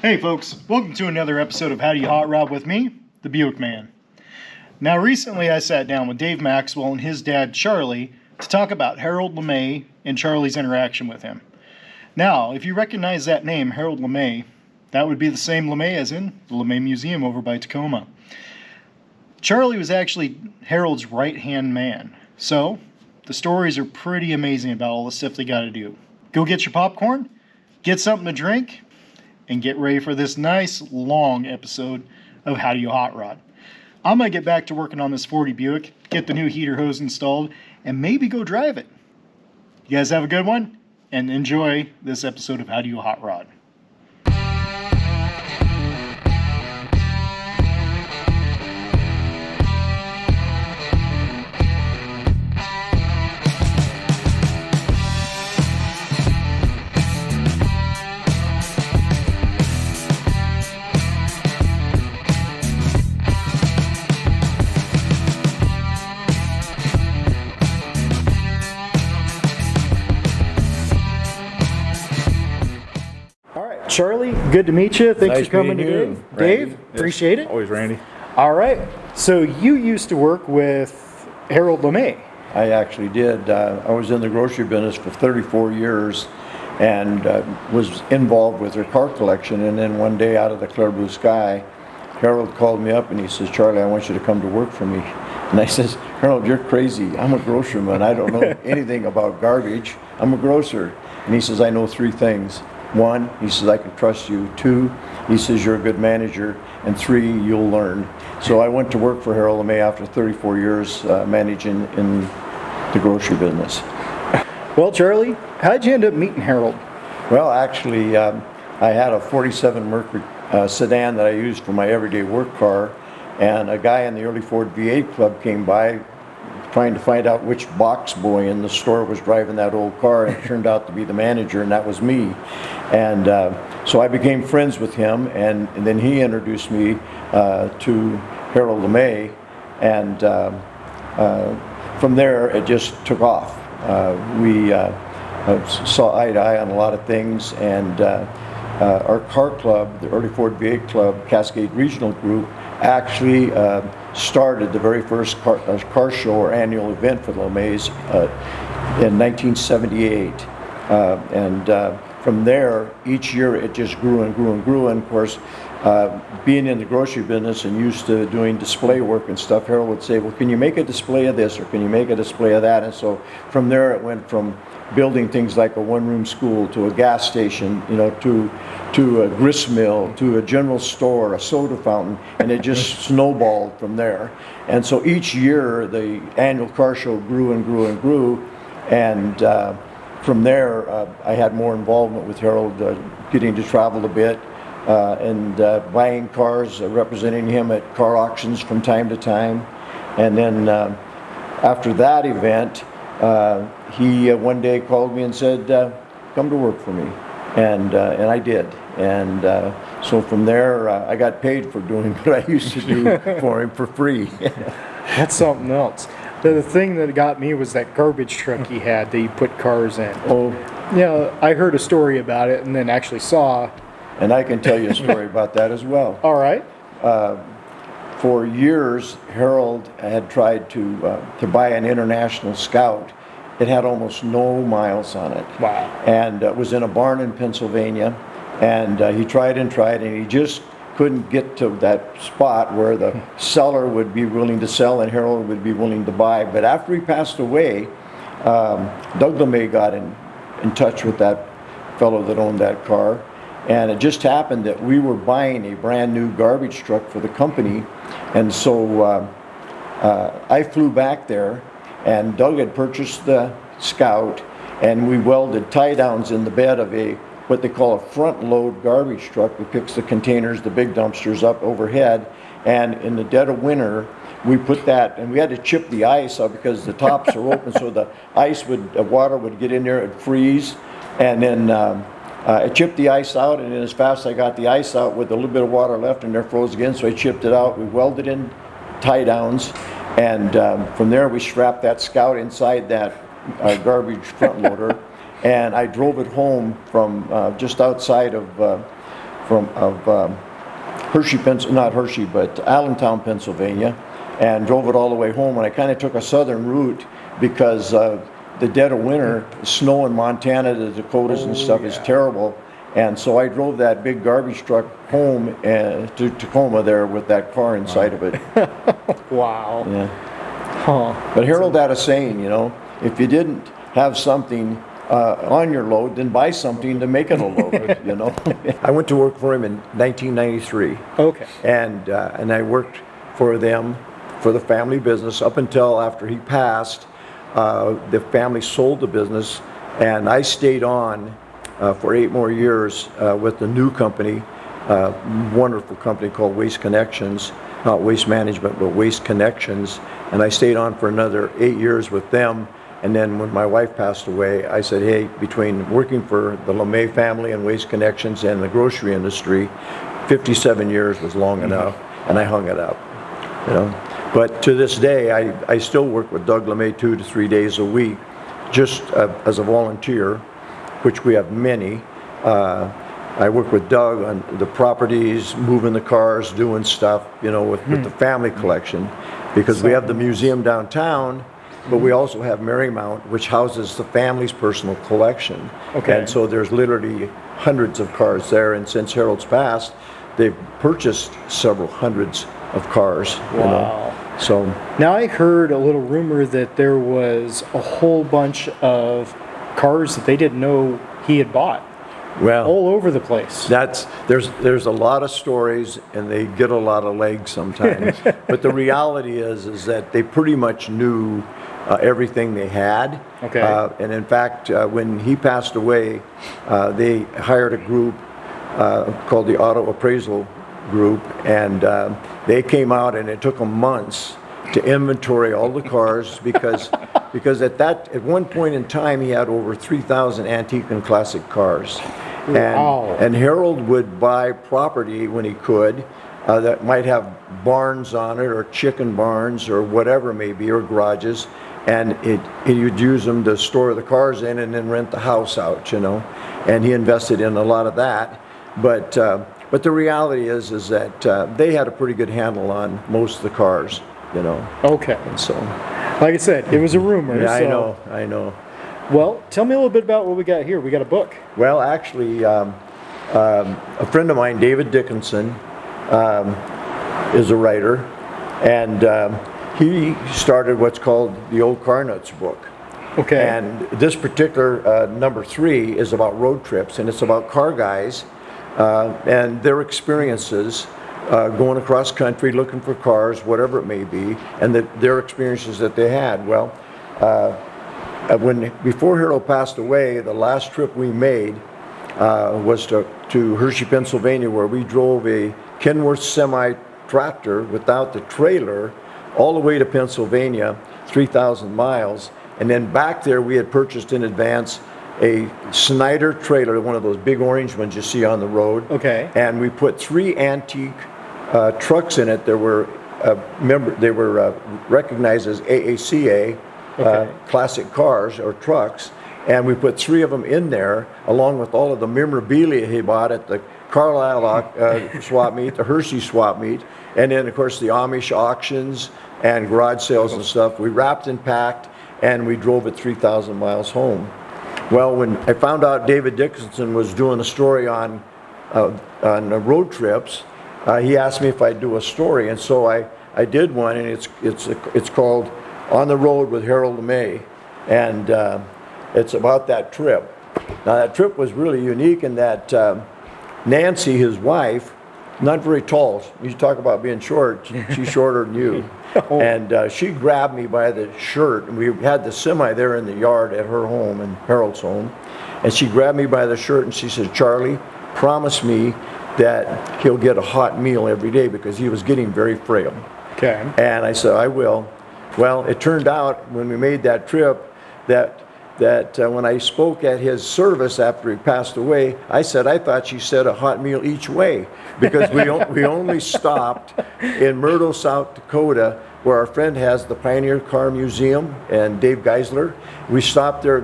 Hey folks, welcome to another episode of How Do You Hot Rod with me, the Buick Man. Now recently I sat down with Dave Maxwell and his dad Charlie to talk about Harold LeMay and Charlie's interaction with him. Now, if you recognize that name, Harold LeMay, that would be the same LeMay as in the LeMay Museum over by Tacoma. Charlie was actually Harold's right-hand man, so the stories are pretty amazing about all the stuff they got to do. Go get your popcorn, get something to drink, and get ready for this nice long episode of How Do You Hot Rod. I'm going to get back to working on this 40 Buick, get the new heater hose installed, and maybe go drive it. You guys have a good one, and enjoy this episode of How Do You Hot Rod. Charlie, good to meet you. Thanks for coming today. Dave, yes. Appreciate it. Always Randy. All right. So you used to work with Harold LeMay. I actually did. I was in the grocery business for 34 years and was involved with their car collection. And then one day, out of the clear blue sky, Harold called me up and he says, "Charlie, I want you to come to work for me." And I says, "Harold, you're crazy. I'm a grocerman. I don't know anything about garbage. I'm a grocer." And he says, "I know three things. One," he says, "I can trust you. Two," he says, "you're a good manager. And three, you'll learn." So I went to work for Harold LeMay after 34 years managing in the grocery business. Well, Charlie, how'd you end up meeting Harold? Well, actually, I had a 47 Mercury sedan that I used for my everyday work car, and a guy in the early Ford V8 club came by trying to find out which box boy in the store was driving that old car, and it turned out to be the manager, and that was me. And so I became friends with him, and then he introduced me to Harold LeMay, and from there it just took off. We saw eye to eye on a lot of things, and our car club, the early Ford V8 Club, Cascade Regional Group, actually started the very first car show or annual event for the LeMays in 1978. From there, each year it just grew and grew and grew. And of course, being in the grocery business and used to doing display work and stuff, Harold would say, "Well, can you make a display of this, or can you make a display of that?" And so from there it went from building things like a one-room school to a gas station, to a grist mill, to a general store, a soda fountain, and it just snowballed from there. And so each year the annual car show grew and grew and grew, and from there I had more involvement with Harold, getting to travel a bit and buying cars, representing him at car auctions from time to time. And then after that event, he one day called me and said, "Come to work for me," and I did. And so from there, I got paid for doing what I used to do for him for free. That's something else. The thing that got me was that garbage truck he had that he put cars in. Oh, Yeah, I heard a story about it and then actually saw. and I can tell you a story about that as well. All right. For years, Harold had tried to buy an International Scout. It had almost no miles on it. Wow. And it was in a barn in Pennsylvania. And he tried, and he just couldn't get to that spot where the seller would be willing to sell and Harold would be willing to buy. But after he passed away, Doug LeMay got in touch with that fellow that owned that car. And it just happened that we were buying a brand new garbage truck for the company. And so I flew back there, and Doug had purchased the Scout, and we welded tie downs in the bed of what they call a front load garbage truck that picks the containers, the big dumpsters up overhead. And in the dead of winter, we put that, and we had to chip the ice out because the tops are open, so the water would get in there, it'd freeze. And then I chipped the ice out, and then as fast as I got the ice out with a little bit of water left in there, froze again, so I chipped it out. We welded in tie downs, and from there we strapped that Scout inside that garbage front loader, and I drove it home from just outside of not Hershey, but Allentown, Pennsylvania, and drove it all the way home. And I kind of took a southern route because the dead of winter, snow in Montana, the Dakotas and stuff is terrible. And so I drove that big garbage truck home to Tacoma there with that car inside of it. Wow. Yeah. Huh. But Harold had a saying, if you didn't have something on your load, then buy something to make it a load, I went to work for him in 1993. Okay. And I worked for them, for the family business, up until after he passed. The family sold the business, and I stayed on for 8 more years with the new company, wonderful company called Waste Connections, not Waste Management, but Waste Connections. And I stayed on for another 8 years with them. And then when my wife passed away, I said, hey, between working for the LeMay family and Waste Connections and the grocery industry, 57 years was long enough, and I hung it up. But to this day, I still work with Doug LeMay 2 to 3 days a week, just as a volunteer, which we have many. I work with Doug on the properties, moving the cars, doing stuff, with the family collection, because we have the museum downtown, but we also have Marymount, which houses the family's personal collection. Okay. And so there's literally hundreds of cars there, and since Harold's passed, they've purchased several hundreds of cars. Wow. So now I heard a little rumor that there was a whole bunch of cars that they didn't know he had bought. Well, all over the place. There's a lot of stories, and they get a lot of legs sometimes. But the reality is that they pretty much knew everything they had. Okay. And in fact, when he passed away, they hired a group called the Auto Appraisal Group, and they came out, and it took them months to inventory all the cars because at one point in time he had over 3,000 antique and classic cars. Wow. And Harold would buy property when he could that might have barns on it, or chicken barns, or whatever it may be, or garages, and he would use them to store the cars in and then rent the house out, and he invested in a lot of that. But the reality is that they had a pretty good handle on most of the cars, Okay. And so, like I said, it was a rumor. yeah, so. I know. Well, tell me a little bit about what we got here. We got a book. Well, actually, a friend of mine, David Dickinson, is a writer, and he started what's called the Old Car Nuts book. Okay. And this particular number 3 is about road trips, and it's about car guys and their experiences going across country looking for cars, whatever it may be, and their experiences that they had. Well, before Harold passed away, the last trip we made was to Hershey, Pennsylvania, where we drove a Kenworth semi-tractor without the trailer all the way to Pennsylvania, 3,000 miles. And then back there, we had purchased in advance a Snyder trailer, one of those big orange ones you see on the road. Okay. And we put 3 antique trucks in it. They were recognized as AACA, classic cars or trucks. And we put 3 of them in there, along with all of the memorabilia he bought at the Carlisle swap meet, the Hershey swap meet, and then, of course, the Amish auctions and garage sales and stuff. We wrapped and packed, and we drove it 3,000 miles home. Well, when I found out David Dickinson was doing a story on road trips, he asked me if I'd do a story, and so I did one, and it's called On the Road with Harold LeMay, and it's about that trip. Now, that trip was really unique in that Nancy, his wife, not very tall. You talk about being short. She's shorter than you. And she grabbed me by the shirt, and we had the semi there in the yard at her home and Harold's home. And she grabbed me by the shirt and she said, "Charlie, promise me that he'll get a hot meal every day," because he was getting very frail. Okay. And I said, "I will." Well, it turned out when we made that trip that when I spoke at his service after he passed away, I said, "I thought she said a hot meal each way," because we only stopped in Myrtle, South Dakota, where our friend has the Pioneer Car Museum, and Dave Geisler. We stopped there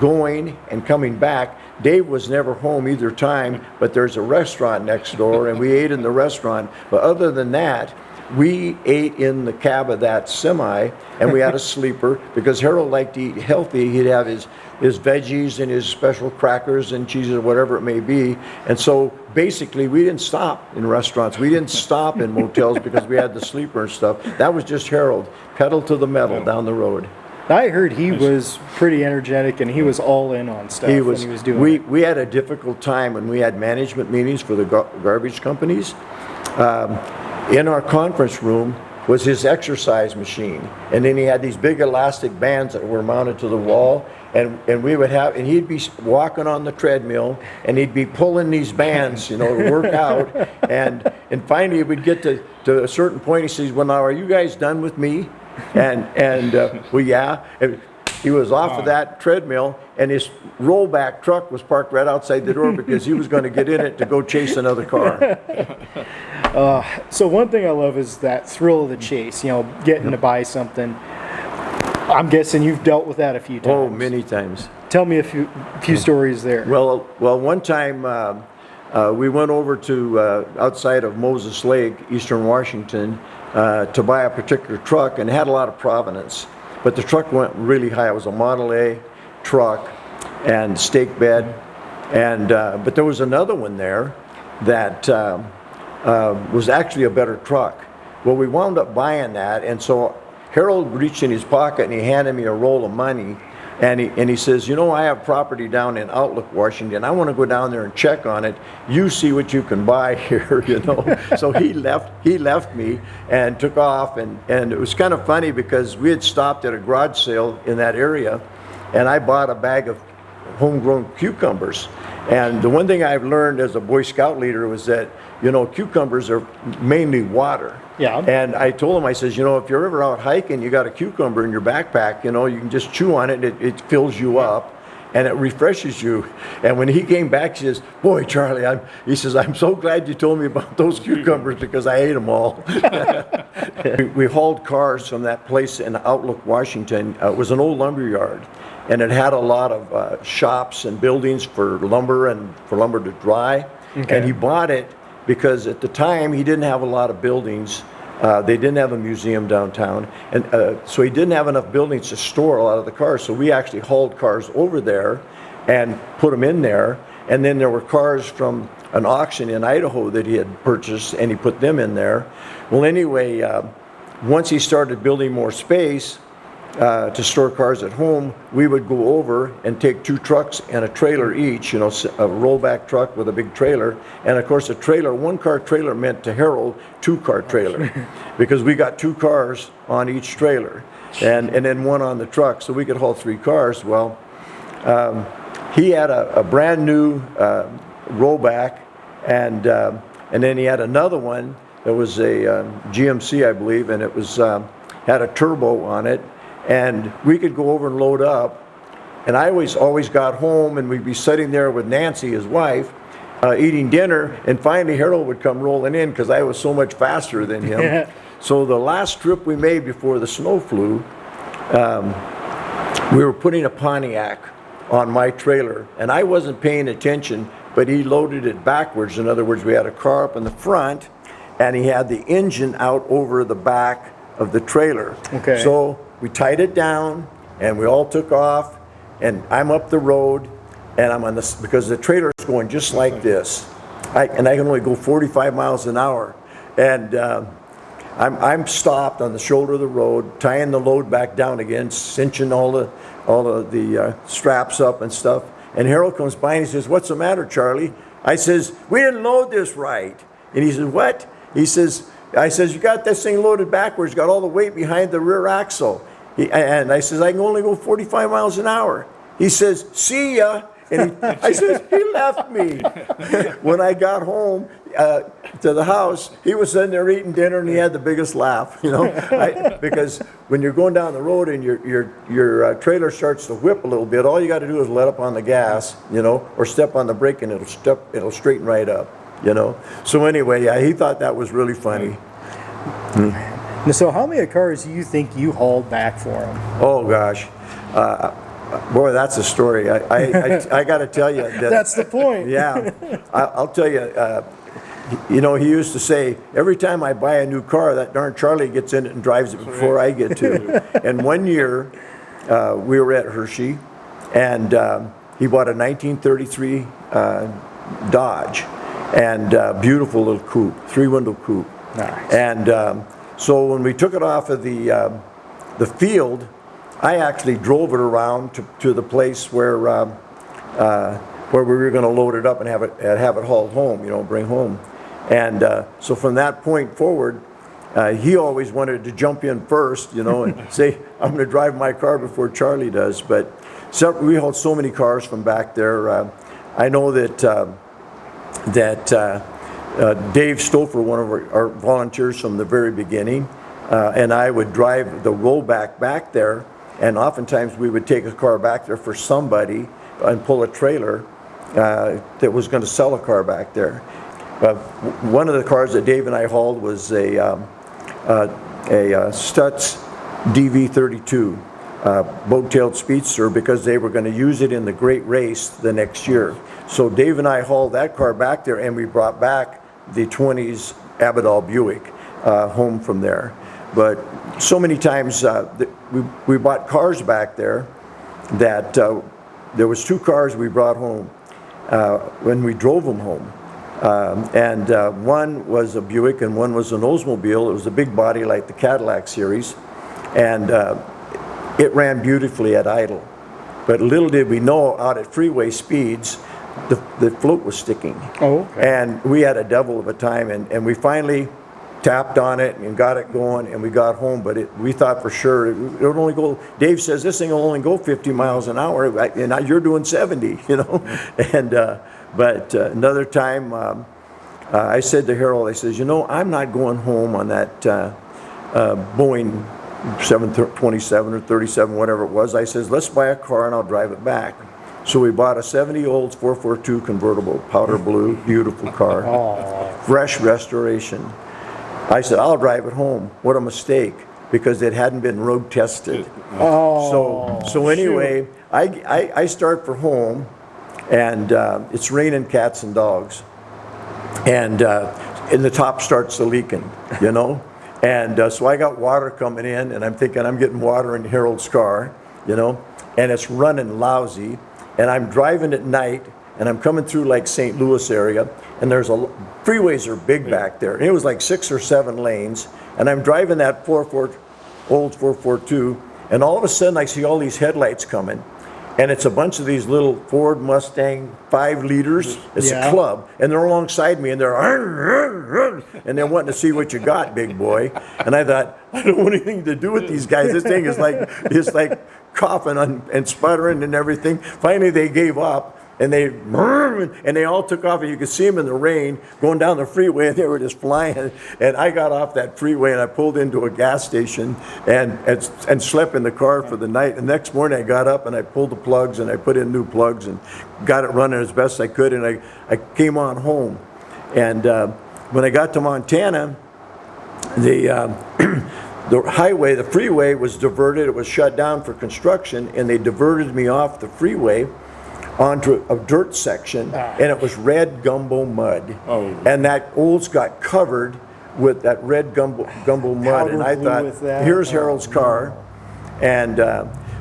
going and coming back Dave was never home either time, but there's a restaurant next door, and we ate in the restaurant. But other than that, we ate in the cab of that semi, and we had a sleeper because Harold liked to eat healthy. He'd have his veggies and his special crackers and cheeses or whatever it may be. And so basically we didn't stop in restaurants. We didn't stop in motels because we had the sleeper and stuff. That was just Harold, pedal to the metal down the road. I heard he was pretty energetic and he was all in on stuff when he was doing it. We had a difficult time when we had management meetings for the garbage companies. In our conference room was his exercise machine, and then he had these big elastic bands that were mounted to the wall, and we would have, and he'd be walking on the treadmill, and he'd be pulling these bands, to work out, and finally we'd get to a certain point. He says, "Well, now are you guys done with me?" And well, yeah. And he was off of that treadmill, and his rollback truck was parked right outside the door because he was going to get in it to go chase another car. So one thing I love is that thrill of the chase, getting to buy something. I'm guessing you've dealt with that a few times. Oh, many times. Tell me a few stories there. Well, one time we went over to outside of Moses Lake, Eastern Washington, to buy a particular truck, and it had a lot of provenance. But the truck went really high. It was a Model A truck and stake bed. And but there was another one there that was actually a better truck. Well, we wound up buying that, and so Harold reached in his pocket and he handed me a roll of money, and he says, I have property down in Outlook, Washington. I want to go down there and check on it. You see what you can buy here, So he left me and took off, and it was kind of funny because we had stopped at a garage sale in that area, and I bought a bag of homegrown cucumbers. And the one thing I've learned as a Boy Scout leader was that, cucumbers are mainly water. Yeah. And I told him, I says, if you're ever out hiking, you got a cucumber in your backpack, you can just chew on it, and it fills you up and it refreshes you. And when he came back, he says, "Boy, Charlie," he says, "I'm so glad you told me about those cucumbers because I ate them all." We hauled cars from that place in Outlook, Washington. It was an old lumber yard, and it had a lot of shops and buildings for lumber and for lumber to dry. Okay. And he bought it because at the time he didn't have a lot of buildings. They didn't have a museum downtown, and so he didn't have enough buildings to store a lot of the cars. So we actually hauled cars over there and put them in there. And then there were cars from an auction in Idaho that he had purchased, and he put them in there. Well, anyway, once he started building more space to store cars at home, we would go over and take 2 trucks and a trailer each, a rollback truck with a big trailer. And of course, a trailer, 1-car trailer meant to Harold 2-car trailer because we got 2 cars on each trailer and then 1 on the truck, so we could haul 3 cars. Well, he had a brand new rollback, and then he had another one that was a GMC, I believe, and it was had a turbo on it. And we could go over and load up, and I always got home, and we'd be sitting there with Nancy, his wife, eating dinner, and finally Harold would come rolling in because I was so much faster than him. So the last trip we made before the snow flew, we were putting a Pontiac on my trailer, and I wasn't paying attention, but he loaded it backwards. In other words, we had a car up in the front, and he had the engine out over the back of the trailer. Okay. So we tied it down, and we all took off, and I'm up the road, and I'm on this because the trailer is going just like this. I can only go 45 miles an hour, and I'm stopped on the shoulder of the road, tying the load back down again, cinching all of the straps up and stuff. And Harold comes by and he says, "What's the matter, Charlie?" I says, "We didn't load this right." And he says, "What?" I says, "You got this thing loaded backwards, got all the weight behind the rear axle." And I says, "I can only go 45 miles an hour. He says, "See ya." And I says, he left me. When I got home to the house, he was sitting there eating dinner, and he had the biggest laugh, because when you're going down the road and your trailer starts to whip a little bit, all you got to do is let up on the gas, or step on the brake, and it'll straighten right up. So anyway, yeah, he thought that was really funny. So how many cars do you think you hauled back for him? Oh gosh, Boy, that's a story. I got to tell you. That's the point. Yeah, I'll tell you. You know, he used to say, every time I buy a new car, that darn Charlie gets in it and drives it before I get to. And one year, we were at Hershey, and he bought a 1933 Dodge, and beautiful little coupe, 3-window coupe. Nice. And so when we took it off of the field, I actually drove it around to the place where we were going to load it up and have it hauled home, you know, bring home. And so from that point forward, he always wanted to jump in first, you know, and say, I'm going to drive my car before Charlie does. But we hauled so many cars from back there. I know that Dave Stouffer, one of our volunteers from the very beginning, and I would drive the rollback back there, and oftentimes we would take a car back there for somebody and pull a trailer that was going to sell a car back there. One of the cars that Dave and I hauled was a Stutz DV32 boat-tailed speedster, because they were going to use it in the Great Race the next year. So Dave and I hauled that car back there, and we brought back the 20s Abadal Buick home from there. But so many times we bought cars back there that there was 2 cars we brought home when we drove them home. And one was a Buick and one was an Oldsmobile. It was a big body like the Cadillac series, and it ran beautifully at idle. But little did we know, out at freeway speeds, the float was sticking. Oh, okay. And we had a devil of a time, and we finally tapped on it and got it going, and we got home. But we thought for sure it would only go, Dave says this thing will only go 50 miles an hour, and now you're doing 70, you know. And but another time, I said to Harold, I says, you know, I'm not going home on that Boeing 727 or 37, whatever it was. I says, let's buy a car and I'll drive it back. So we bought a 70 Olds 442 convertible, powder blue, beautiful car, fresh restoration. I said, I'll drive it home. What a mistake, because it hadn't been road tested. So anyway, I start for home, and it's raining cats and dogs, and the top starts leaking, you know. And so I got water coming in, and I'm thinking I'm getting water in Harold's car, you know, and it's running lousy. And I'm driving at night, and I'm coming through like St. Louis area, and freeways are big back there. And it was like 6 or 7 lanes, and I'm driving that Olds 442, and all of a sudden I see all these headlights coming. And it's a bunch of these little Ford Mustang 5 liters. It's a club, and they're alongside me, and they're and they're wanting to see what you got, big boy. And I thought, I don't want anything to do with these guys. This thing is like coughing and sputtering and everything. Finally, they gave up. And they all took off, and you could see them in the rain going down the freeway, and they were just flying. And I got off that freeway, and I pulled into a gas station and slept in the car for the night. And the next morning I got up and I pulled the plugs and I put in new plugs and got it running as best I could, and I came on home. And when I got to Montana, the highway, the freeway was diverted. It was shut down for construction, and they diverted me off the freeway onto a dirt section, and it was red gumbo mud. And that Olds got covered with that red gumbo mud. And I thought, here's Harold's car. And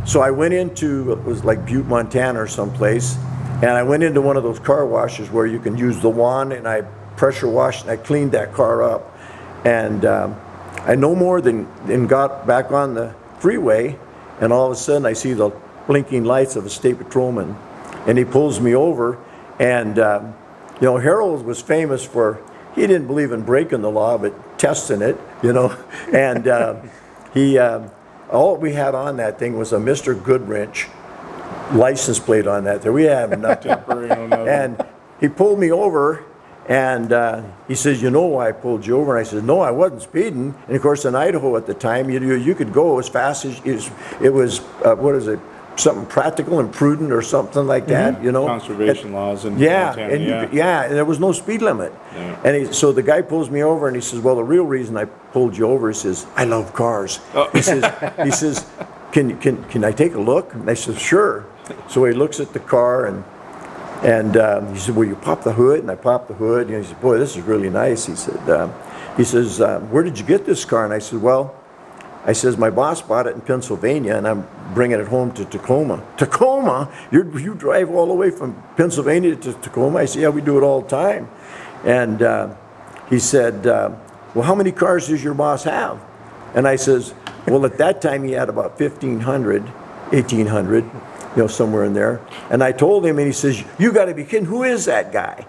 so I went into, it was like Butte, Montana or someplace, and I went into one of those car washes where you can use the wand, and I pressure washed, and I cleaned that car up. And I no more than got back on the freeway, and all of a sudden I see the blinking lights of a state patrolman. And he pulls me over, and you know, Harold was famous for, he didn't believe in breaking the law, but testing it, you know. And all we had on that thing was a Mr. Goodwrench license plate on that. There we have nothing. And he pulled me over, and he says, you know why I pulled you over? And I said, no, I wasn't speeding. And of course, in Idaho at the time, you could go as fast as it was what is it? Something practical and prudent or something like that, you know. Conservation laws in Montana, and there was no speed limit. And so the guy pulls me over, and he says, well, the real reason I pulled you over, he says, I love cars. He says, can I take a look? And I said, sure. So he looks at the car and he said, will you pop the hood? And I popped the hood. And he said, boy, this is really nice. He says, where did you get this car? And I said, well, my boss bought it in Pennsylvania, and I'm bringing it home to Tacoma. Tacoma? You drive all the way from Pennsylvania to Tacoma? I said, yeah, we do it all the time. And he said, well, how many cars does your boss have? And I says, well, at that time he had about 1,500, 1,800, somewhere in there. And I told him, and he says, you got to be kidding. Who is that guy?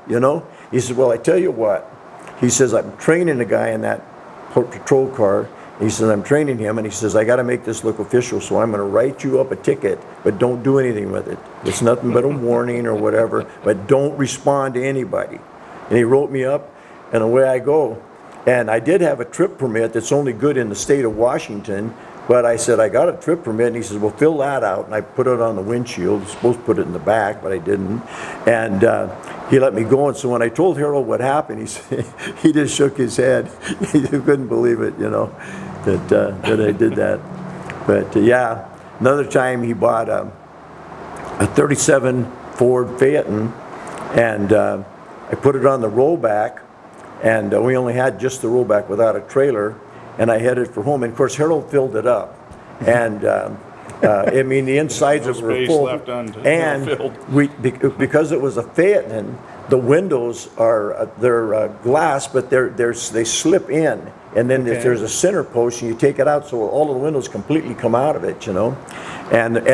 He said, well, I tell you what. He says, I'm training a guy in that patrol car. He says, I'm training him, and he says, I got to make this look official, so I'm going to write you up a ticket, but don't do anything with it. It's nothing but a warning or whatever, but don't respond to anybody. And he wrote me up, and away I go. And I did have a trip permit that's only good in the state of Washington, but I said, I got a trip permit, and he says, well, fill that out. And I put it on the windshield. I was supposed to put it in the back, but I didn't. And he let me go. And so when I told Harold what happened, he just shook his head. He couldn't believe it, that I did that. But yeah, another time he bought a 37 Ford Phaeton, and I put it on the rollback, and we only had just the rollback without a trailer, and I headed for home. And of course, Harold filled it up, and I mean the insides of it were full, and because it was a Phaeton, the windows are they're glass, but they slip in, and then if there's a center post, and you take it out, so all of the windows completely come out of it, and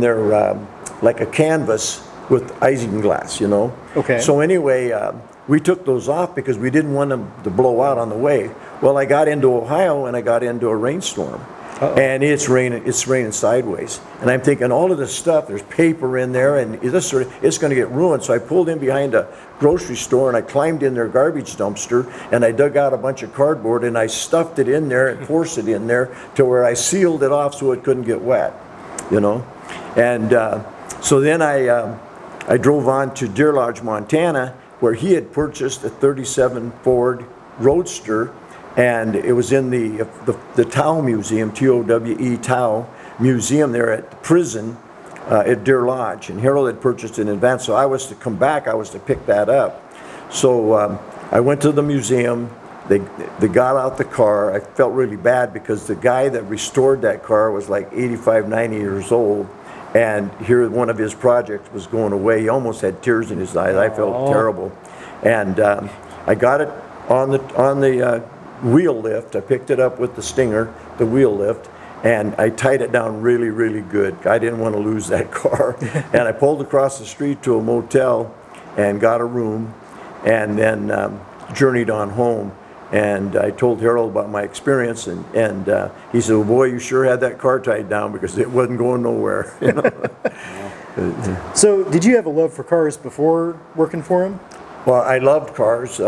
they're like a canvas with isinglass, Okay. So anyway, we took those off because we didn't want them to blow out on the way. Well, I got into Ohio and I got into a rainstorm. Uh-oh. And it's raining sideways. And I'm thinking all of this stuff, there's paper in there, and it's going to get ruined. So I pulled in behind a grocery store, and I climbed in their garbage dumpster, and I dug out a bunch of cardboard, and I stuffed it in there and forced it in there to where I sealed it off so it couldn't get wet, And so then I drove on to Deer Lodge, Montana, where he had purchased a 37 Ford Roadster, and it was in the Towe Museum, T-O-W-E, Towe Museum there at the prison at Deer Lodge. And Harold had purchased it in advance, so I was to come back, I was to pick that up. So I went to the museum, they got out the car. I felt really bad because the guy that restored that car was like 85, 90 years old. And here one of his projects was going away. He almost had tears in his eyes. I felt terrible. And I got it on the wheel lift. I picked it up with the Stinger, the wheel lift, and I tied it down really, really good. I didn't want to lose that car. And I pulled across the street to a motel and got a room, and then journeyed on home. And I told Harold about my experience, and he said, well, boy, you sure had that car tied down because it wasn't going nowhere. So did you have a love for cars before working for him? Well, I loved cars.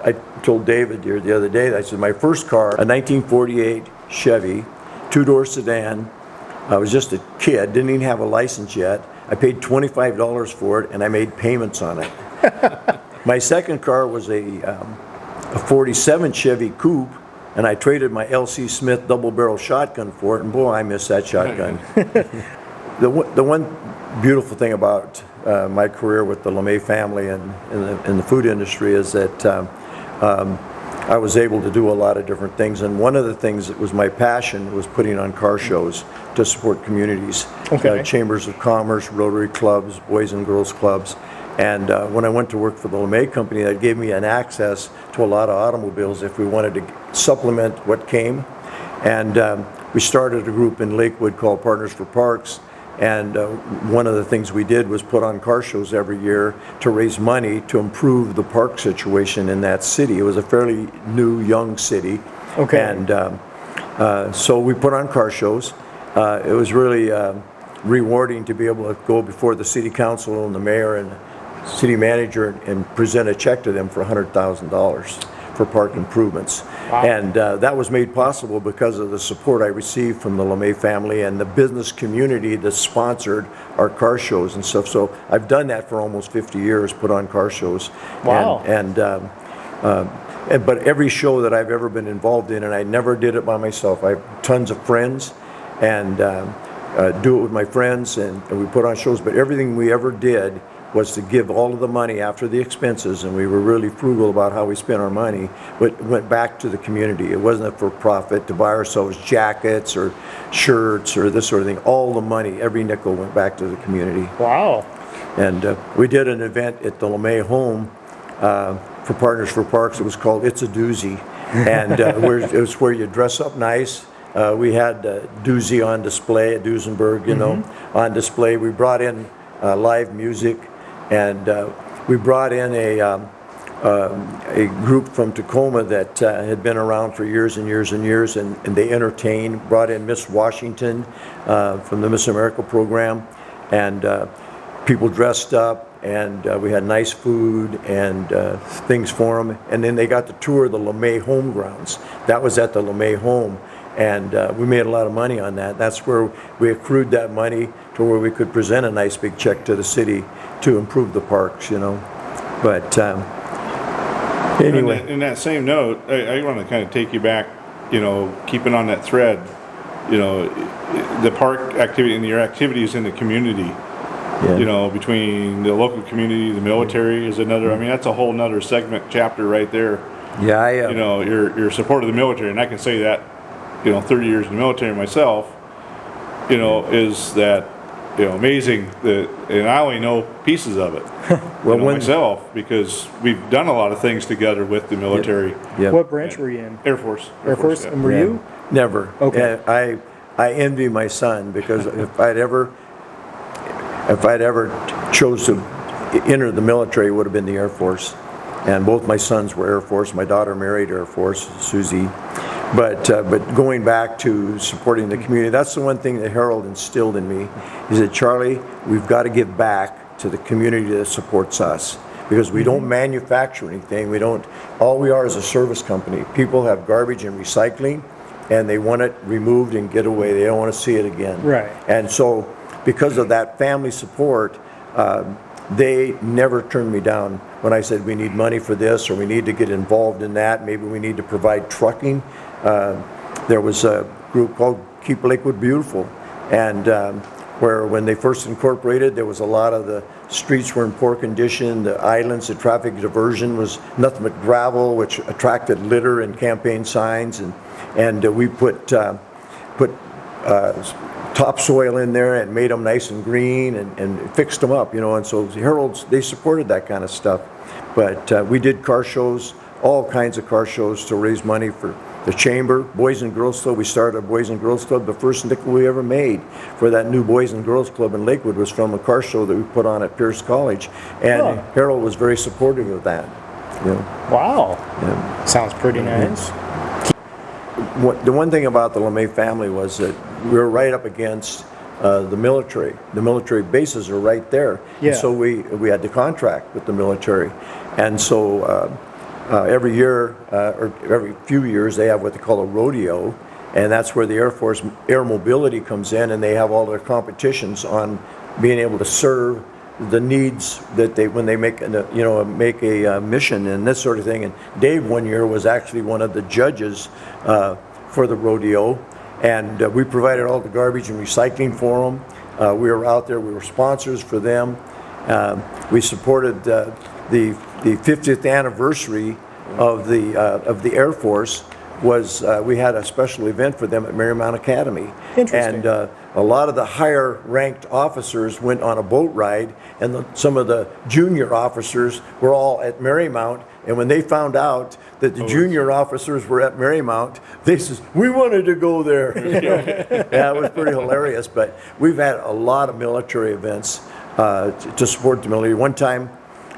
I told David here the other day, I said my first car, a 1948 Chevy, two-door sedan. I was just a kid, didn't even have a license yet. I paid $25 for it, and I made payments on it. My second car was a 47 Chevy Coupe, and I traded my L.C. Smith double-barrel shotgun for it, and boy, I miss that shotgun. The one beautiful thing about my career with the LeMay family and in the food industry is that I was able to do a lot of different things, and one of the things that was my passion was putting on car shows to support communities, chambers of commerce, Rotary clubs, Boys and Girls clubs. And when I went to work for the LeMay company, that gave me an access to a lot of automobiles if we wanted to supplement what came. And we started a group in Lakewood called Partners for Parks. And one of the things we did was put on car shows every year to raise money to improve the park situation in that city. It was a fairly new, young city. Okay. And so we put on car shows. It was really rewarding to be able to go before the city council and the mayor and city manager and present a check to them for $100,000 for park improvements. Wow. And that was made possible because of the support I received from the LeMay family and the business community that sponsored our car shows and stuff. So I've done that for almost 50 years, put on car shows. Wow. And But every show that I've ever been involved in, and I never did it by myself. I have tons of friends, and do it with my friends, and we put on shows. But everything we ever did was to give all of the money after the expenses, and we were really frugal about how we spent our money, but went back to the community. It wasn't for profit to buy ourselves jackets or shirts or this sort of thing. All the money, every nickel went back to the community. Wow. And we did an event at the LeMay home for Partners for Parks. It was called It's a Doozy, and it was where you dress up nice. We had Doozy on display at Duesenberg, on display. We brought in live music, and we brought in a group from Tacoma that had been around for years and years and years, and they entertained. Brought in Miss Washington from the Miss America program, and people dressed up, and we had nice food and things for them. And then they got to tour the LeMay home grounds. That was at the LeMay home, and we made a lot of money on that. That's where we accrued that money to where we could present a nice big check to the city to improve the parks, But anyway. In that same note, I want to kind of take you back, keeping on that thread, the park activity and your activities in the community. Yeah. Between the local community, the military is another. I mean, that's a whole nother segment chapter right there. Yeah, your support of the military, and I can say that, 30 years in the military myself, is that, amazing that, and I only know pieces of it. Well, myself, because we've done a lot of things together with the military. Yeah. What branch were you in? Air Force. Air Force. Yeah. And were you? Never. Okay. And I envy my son, because if I'd ever chose to enter the military, it would have been the Air Force. And both my sons were Air Force. My daughter married Air Force, Susie. But going back to supporting the community, that's the one thing that Harold instilled in me. He said, Charlie, we've got to give back to the community that supports us, because we don't manufacture anything. All we are is a service company. People have garbage and recycling, and they want it removed and get away. They don't want to see it again. Right. And so because of that family support, they never turned me down when I said we need money for this, or we need to get involved in that. Maybe we need to provide trucking. There was a group called Keep Lakewood Beautiful, and where when they first incorporated, there was a lot of the streets were in poor condition. The islands, the traffic diversion was nothing but gravel, which attracted litter and campaign signs. And we put topsoil in there and made them nice and green, and fixed them up, and so Harold's, they supported that kind of stuff. But we did car shows, all kinds of car shows to raise money for the chamber. Boys and Girls Club, we started a Boys and Girls Club. The first nickel we ever made for that new Boys and Girls Club in Lakewood was from a car show that we put on at Pierce College, and Harold was very supportive of that. Wow. Yeah. Sounds pretty nice. The one thing about the LeMay family was that we were right up against the military. The military bases are right there. Yeah. And so we had to contract with the military. And so every year, or every few years, they have what they call a rodeo. And that's where the Air Force Air Mobility comes in, and they have all their competitions on being able to serve the needs that when they make a mission and this sort of thing. And Dave one year was actually one of the judges for the rodeo, and we provided all the garbage and recycling for them. We were out there. We were sponsors for them. We supported the 50th anniversary of the Air Force. We had a special event for them at Marymount Academy. Interesting. And a lot of the higher ranked officers went on a boat ride, and some of the junior officers were all at Marymount. And when they found out that the junior officers were at Marymount, they said, we wanted to go there. Yeah, it was pretty hilarious. But we've had a lot of military events to support the military. One time,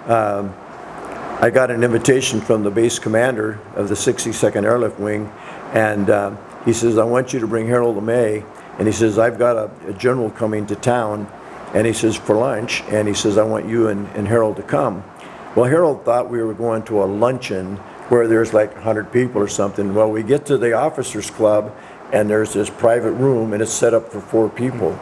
I got an invitation from the base commander of the 62nd Airlift Wing, and he says, I want you to bring Harold LeMay, and he says, I've got a general coming to town, and he says, for lunch, and he says, I want you and Harold to come. Well, Harold thought we were going to a luncheon where there's like 100 people or something. Well, we get to the officers club, and there's this private room, and it's set up for 4 people.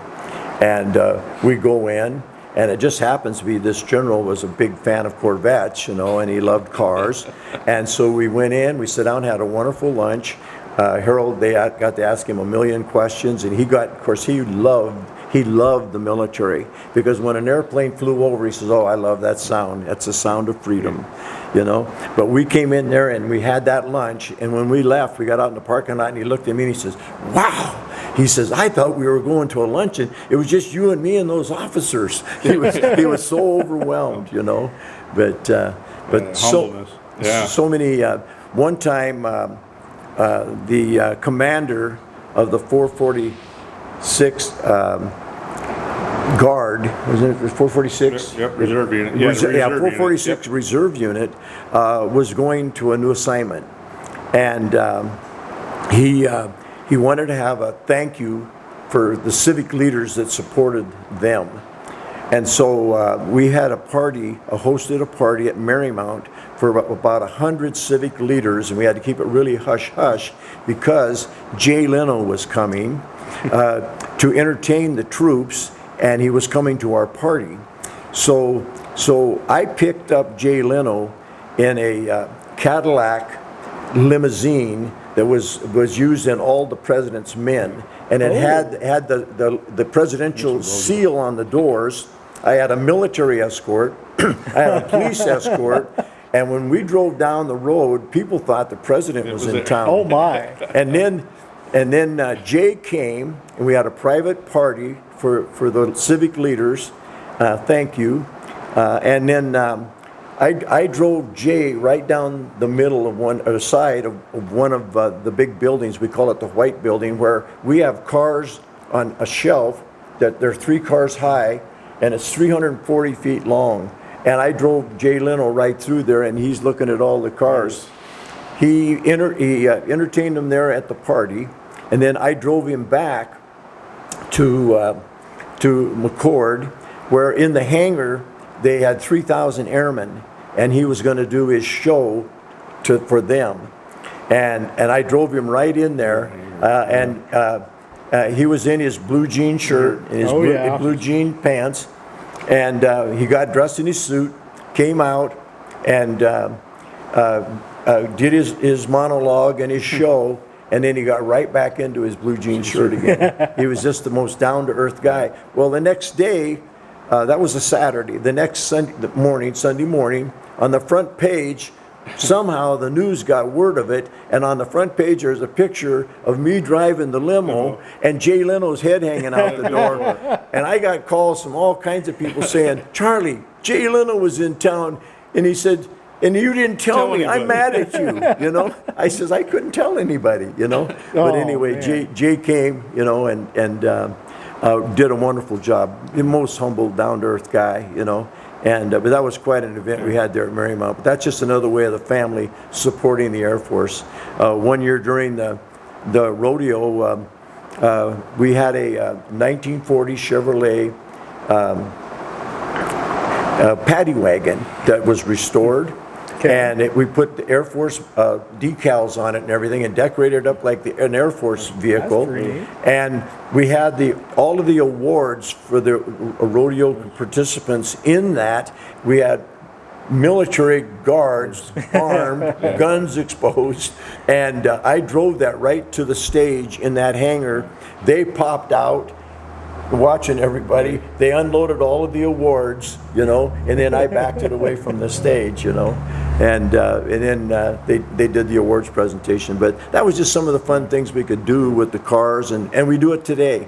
And we go in, And it just happens to be this general was a big fan of Corvettes, you know, and he loved cars. And so we went in, we sat down, had a wonderful lunch. Harold, they got to ask him a million questions, and of course, he loved the military, because when an airplane flew over, he says, "Oh, I love that sound. That's the sound of freedom," you know. But we came in there and we had that lunch, and when we left, we got out in the parking lot, and he looked at me and he says, "Wow." He says, "I thought we were going to a luncheon. It was just you and me and those officers." He was so overwhelmed, you know. But so many. One time, the commander of the 446 Guard, was it 446? Yep, reserve unit. Yeah, 446 reserve unit was going to a new assignment, and he wanted to have a thank you for the civic leaders that supported them. And so we had hosted a party at Marymount for about 100 civic leaders, and we had to keep it really hush-hush because Jay Leno was coming to entertain the troops, and he was coming to our party. So I picked up Jay Leno in a Cadillac limousine that was used in all the president's men, and it had the presidential seal on the doors. I had a military escort, I had a police escort, and when we drove down the road, people thought the president was in town. Oh my! And then Jay came, and we had a private party for the civic leaders. Thank you. And then I drove Jay right down the middle of side of one of the big buildings. We call it the White Building, where we have cars on a shelf that they're 3 cars high, and it's 340 feet long. And I drove Jay Leno right through there, and he's looking at all the cars. He entertained them there at the party, and then I drove him back to McCord, where in the hangar they had 3,000 airmen, and he was going to do his show for them. And I drove him right in there, and he was in his blue jean shirt and his blue jean pants, and he got dressed in his suit, came out, and did his monologue and his show, and then he got right back into his blue jean shirt again. He was just the most down-to-earth guy. Well, the next day, that was a Saturday. The next Sunday morning, on the front page, somehow the news got word of it, and on the front page there's a picture of me driving the limo and Jay Leno's head hanging out the door. And I got calls from all kinds of people saying, "Charlie, Jay Leno was in town," and he said, "And you didn't tell me. I'm mad at you," you know. I says, "I couldn't tell anybody," you know. But anyway, Jay came, you know, and did a wonderful job. The most humble, down-to-earth guy, you know. And but that was quite an event we had there at Marymount. But that's just another way of the family supporting the Air Force. One year during the rodeo, we had a 1940 Chevrolet paddy wagon that was restored. And we put the Air Force decals on it and everything, and decorated it up like an Air Force vehicle. And we had all of the awards for the rodeo participants in that. We had military guards armed, guns exposed, and I drove that right to the stage in that hangar. They popped out, watching everybody. They unloaded all of the awards, you know, and then I backed it away from the stage, you know, and then they did the awards presentation. But that was just some of the fun things we could do with the cars, and we do it today.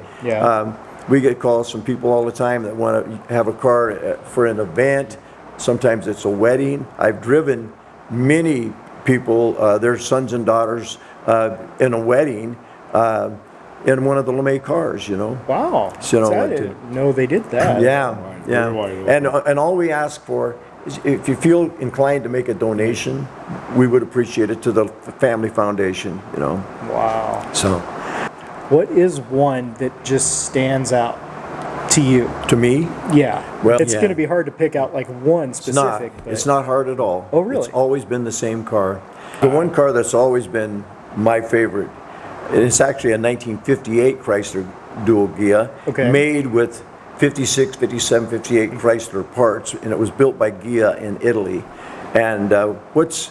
We get calls from people all the time that want to have a car for an event. Sometimes it's a wedding. I've driven many people, their sons and daughters, in a wedding. In one of the LeMay cars, you know. Wow. So, I didn't know they did that. Yeah. And all we ask for is, if you feel inclined to make a donation, we would appreciate it to the Family Foundation, you know. Wow. So. What is one that just stands out to you? To me? Yeah. Well, it's going to be hard to pick out like one specific. It's not hard at all. Oh, really? It's always been the same car. The one car that's always been my favorite, it's actually a 1958 Chrysler Dual Ghia, made with 56, 57, 58 Chrysler parts, and it was built by Ghia in Italy. And what's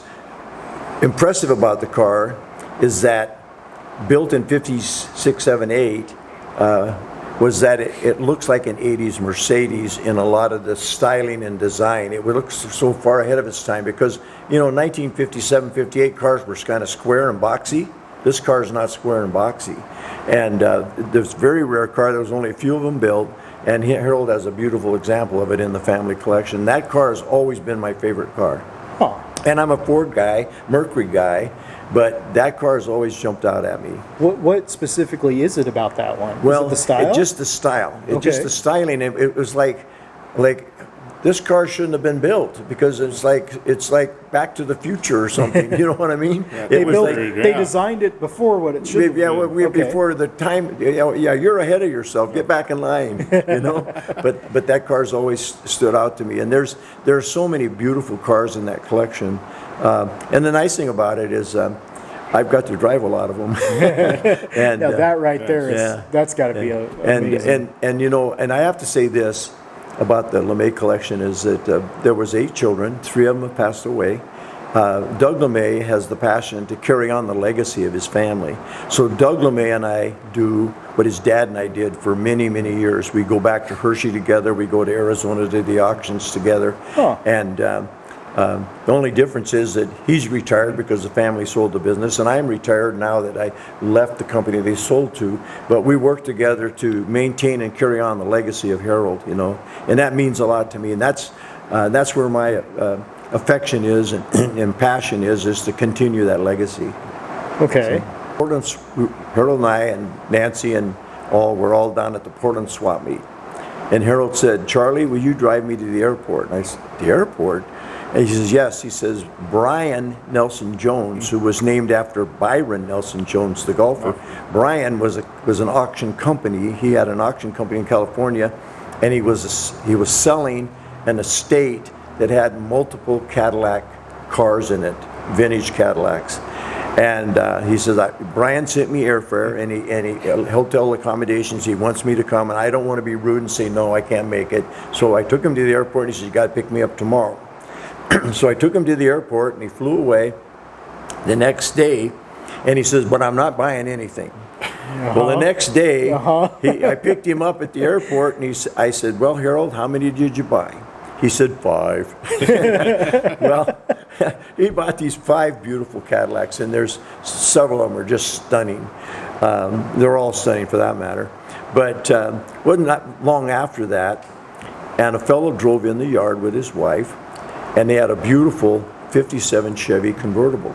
impressive about the car is that built in 56, 7, 8, was that it looks like an 80s Mercedes in a lot of the styling and design. It looks so far ahead of its time because, 1957, 58 cars were kind of square and boxy. This car is not square and boxy. And this very rare car, there was only a few of them built, and Harold has a beautiful example of it in the family collection. That car has always been my favorite car. Huh. And I'm a Ford guy, Mercury guy, but that car has always jumped out at me. What specifically is it about that one? Well, is it the style? just the style. Okay. Just the styling. It was like this car shouldn't have been built because it's like Back to the Future or something. You know what I mean? They It was like, they designed it before what it should have yeah, been. before the time. Yeah, you're ahead of yourself. Get back in line. But that car's always stood out to me. And there's so many beautiful cars in that collection. And the nice thing about it is I've got to drive a lot of them. And Now that right there is yeah. that's got to be amazing. And I have to say this about the LeMay collection is that there was 8 children, 3 of them have passed away. Doug LeMay has the passion to carry on the legacy of his family. So Doug LeMay and I do what his dad and I did for many, many years. We go back to Hershey together. We go to Arizona to the auctions together. Huh. And the only difference is that he's retired because the family sold the business, and I'm retired now that I left the company they sold to. But we work together to maintain and carry on the legacy of Harold, and that means a lot to me. And that's where my affection is and passion is to continue that legacy. Okay. Harold and I and Nancy and we're all down at the Portland swap meet, and Harold said, "Charlie, will you drive me to the airport?" And I said, "The airport?" And he says, "Yes." He says, "Brian Nelson Jones, who was named after Byron Nelson Jones, the golfer." Brian was an auction company. He had an auction company in California, and he was selling an estate that had multiple Cadillac cars in it, vintage Cadillacs. And he says, "Brian sent me airfare and he hotel accommodations. He wants me to come, and I don't want to be rude and say no, I can't make it." So I took him to the airport. And he says, "You got to pick me up tomorrow." So I took him to the airport, and he flew away the next day, and he says, "But I'm not buying anything." Well, the next day, I picked him up at the airport, and I said, "Well, Harold, how many did you buy?" He said, 5. Well, he bought these 5 beautiful Cadillacs, and there's several of them are just stunning. They're all stunning for that matter. But wasn't that long after that, and a fellow drove in the yard with his wife, and they had a beautiful 57 Chevy convertible.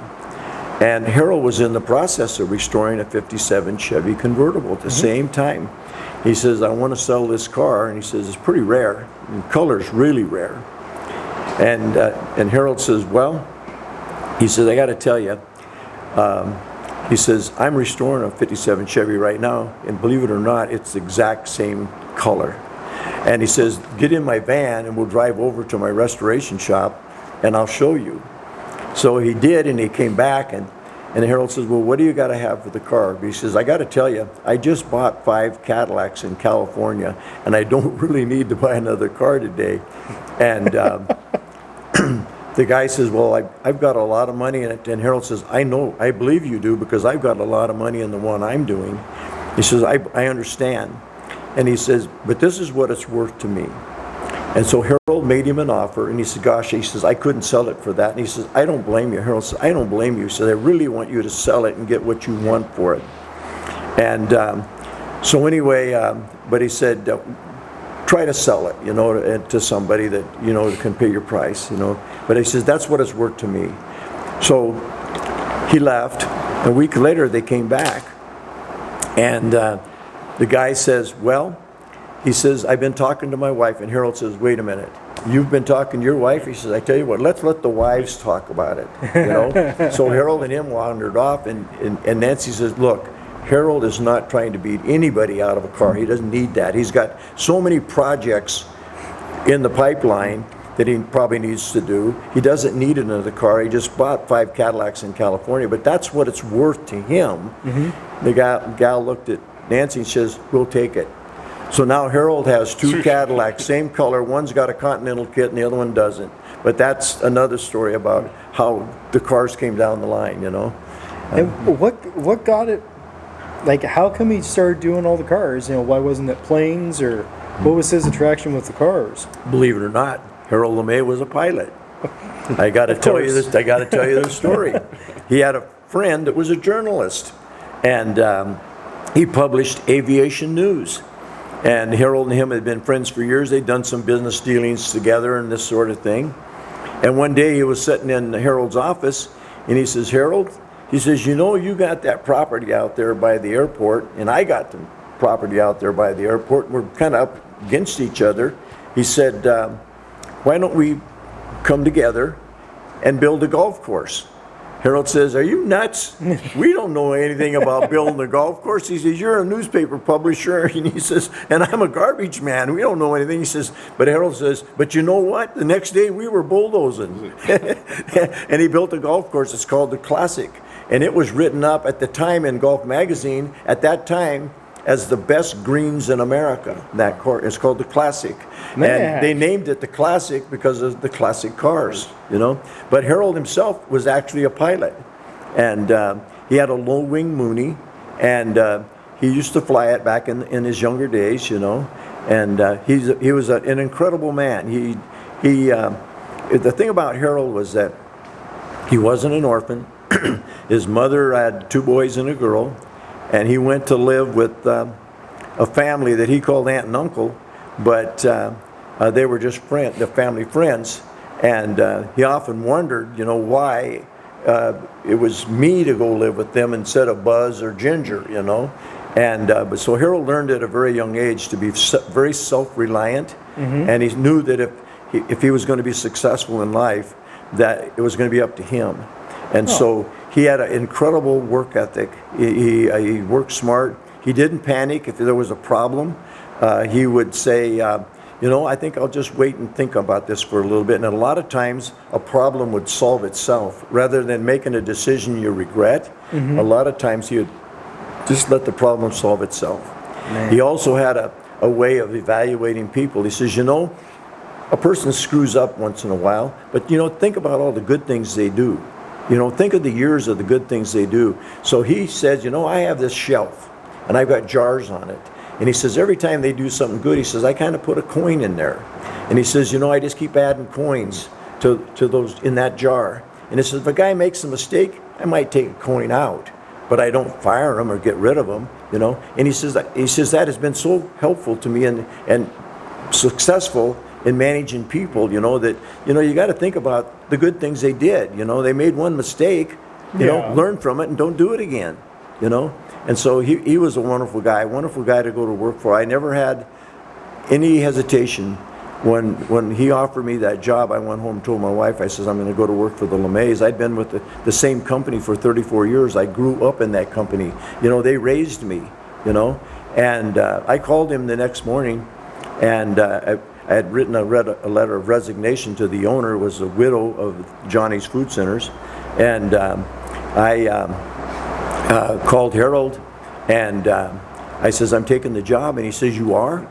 And Harold was in the process of restoring a 57 Chevy convertible at the same time. He says, "I want to sell this car," and he says, "It's pretty rare. The color's really rare." And Harold says, "Well," he says, "I got to tell you," he says, "I'm restoring a 57 Chevy right now, and believe it or not, it's the exact same color." And he says, "Get in my van and we'll drive over to my restoration shop and I'll show you." So he did, and he came back, and Harold says, "Well, what do you got to have for the car?" But he says, "I got to tell you, I just bought 5 Cadillacs in California, and I don't really need to buy another car today." And the guy says, "Well, I've got a lot of money in it." And Harold says, "I know, I believe you do, because I've got a lot of money in the one I'm doing." He says, I understand. And he says, "But this is what it's worth to me." And so Harold made him an offer, and he said, "Gosh," he says, "I couldn't sell it for that." And he says, "I don't blame you." Harold says, "I don't blame you." He said, "I really want you to sell it and get what you want for it." And so anyway, but he said, "Try to sell it, to somebody that, can pay your price, But he says, "That's what it's worth to me." So he left. A week later, they came back, and the guy says, "Well," he says, "I've been talking to my wife." And Harold says, "Wait a minute. You've been talking to your wife?" He says, "I tell you what, let's let the wives talk about it." So Harold and him wandered off, and Nancy says, "Look, Harold is not trying to beat anybody out of a car. He doesn't need that. He's got so many projects in the pipeline that he probably needs to do. He doesn't need another car. He just bought 5 Cadillacs in California, but that's what it's worth to him." The gal looked at Nancy and says, "We'll take it." So now Harold has two Cadillacs, same color. One's got a Continental kit and the other one doesn't. But that's another story about how the cars came down the line, you know. And what got it? Like, how come he started doing all the cars? You know, why wasn't it planes, or what was his attraction with the cars? Believe it or not, Harold LeMay was a pilot. I got to tell you this. I got to tell you this story. He had a friend that was a journalist, and he published aviation news. And Harold and him had been friends for years. They'd done some business dealings together and this sort of thing. And one day he was sitting in Harold's office, and he says, "Harold," he says, "you know, you got that property out there by the airport, and I got the property out there by the airport. We're kind of up against each other." He said, "Why don't we come together and build a golf course?" Harold says, "Are you nuts? We don't know anything about building a golf course." He says, "You're a newspaper publisher." And he says, "And I'm a garbage man. We don't know anything." He says, but Harold says, "But you know what? The next day we were bulldozing." And he built a golf course. It's called the Classic. And it was written up at the time in Golf Magazine, at that time, as the best greens in America. That course, it's called the Classic. Man. And they named it the Classic because of the classic cars, you know. But Harold himself was actually a pilot. And he had a low-wing Mooney, and he used to fly it back in his younger days, you know. And he was an incredible man. The thing about Harold was that he wasn't an orphan. His mother had 2 boys and a girl, and he went to live with a family that he called aunt and uncle, but they were just the family friends. And he often wondered, you know, why it was me to go live with them instead of Buzz or Ginger, you know. And but so Harold learned at a very young age to be very self-reliant, and he knew that if he was going to be successful in life, that it was going to be up to him. And so he had an incredible work ethic. He worked smart. He didn't panic if there was a problem. He would say, you know, I think I'll just wait and think about this for a little bit. And a lot of times a problem would solve itself. Rather than making a decision you regret, a lot of times he would just let the problem solve itself. Man. He also had a way of evaluating people. He says, you know, a person screws up once in a while, but, you know, think about all the good things they do. You know, think of the years of the good things they do. So he says, you know, I have this shelf, and I've got jars on it. And he says, every time they do something good, he says, I kind of put a coin in there. And he says, you know, I just keep adding coins to those in that jar. And he says, if a guy makes a mistake, I might take a coin out, but I don't fire him or get rid of him, you know. And he says that has been so helpful to me and successful in managing people, you know, that, you know, you got to think about the good things they did. You know, they made one mistake, you know, learn from it and don't do it again, you know. And so he was a wonderful guy to go to work for. I never had any hesitation when he offered me that job. I went home and told my wife, I says, I'm going to go to work for the LeMays. I'd been with the same company for 34 years. I grew up in that company. You know, they raised me, you know. And I called him the next morning, and I had read a letter of resignation to the owner. It was a widow of Johnny's Food Centers. And I called Harold, and I says, I'm taking the job. And he says, you are?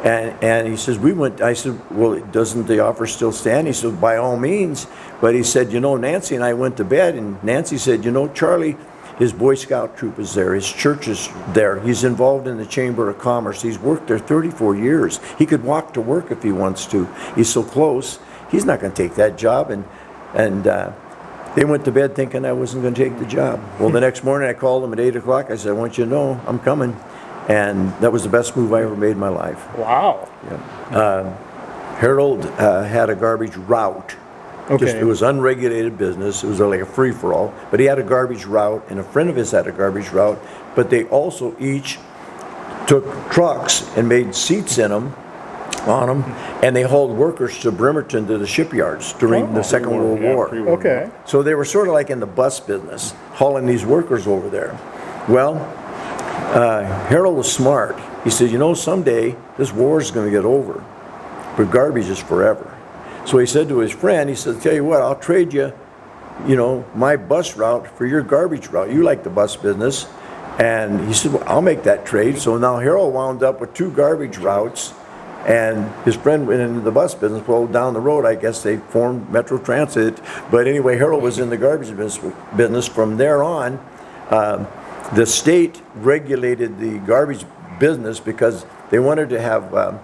And he says, I said, well, doesn't the offer still stand? He said, by all means. But he said, you know, Nancy and I went to bed, and Nancy said, you know, Charlie, his Boy Scout troop is there. His church is there. He's involved in the Chamber of Commerce. He's worked there 34 years. He could walk to work if he wants to. He's so close. He's not going to take that job. And they went to bed thinking I wasn't going to take the job. Well, the next morning I called him at 8 o'clock. I said, I want you to know I'm coming. And that was the best move I ever made in my life. Wow. Yeah. Harold had a garbage route. Okay. It was unregulated business. It was like a free-for-all. But he had a garbage route, and a friend of his had a garbage route. But they also each took trucks and made seats in them, on them, and they hauled workers to Bremerton to the shipyards during the Second World War. Okay. So they were sort of like in the bus business, hauling these workers over there. Well, Harold was smart. He said, you know, someday this war is going to get over, but garbage is forever. So he said to his friend, he said, tell you what, I'll trade you, you know, my bus route for your garbage route. You like the bus business. And he said, well, I'll make that trade. So now Harold wound up with 2 garbage routes, and his friend went into the bus business. Well, down the road, I guess they formed Metro Transit. But anyway, Harold was in the garbage business. From there on, the state regulated the garbage business because they wanted to have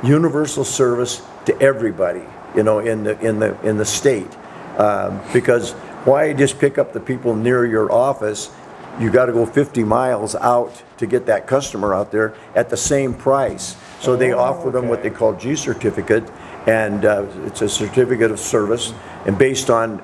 universal service to everybody, in the state. Because why just pick up the people near your office? You got to go 50 miles out to get that customer out there at the same price. So they offered them what they call G certificate, and it's a certificate of service, and based on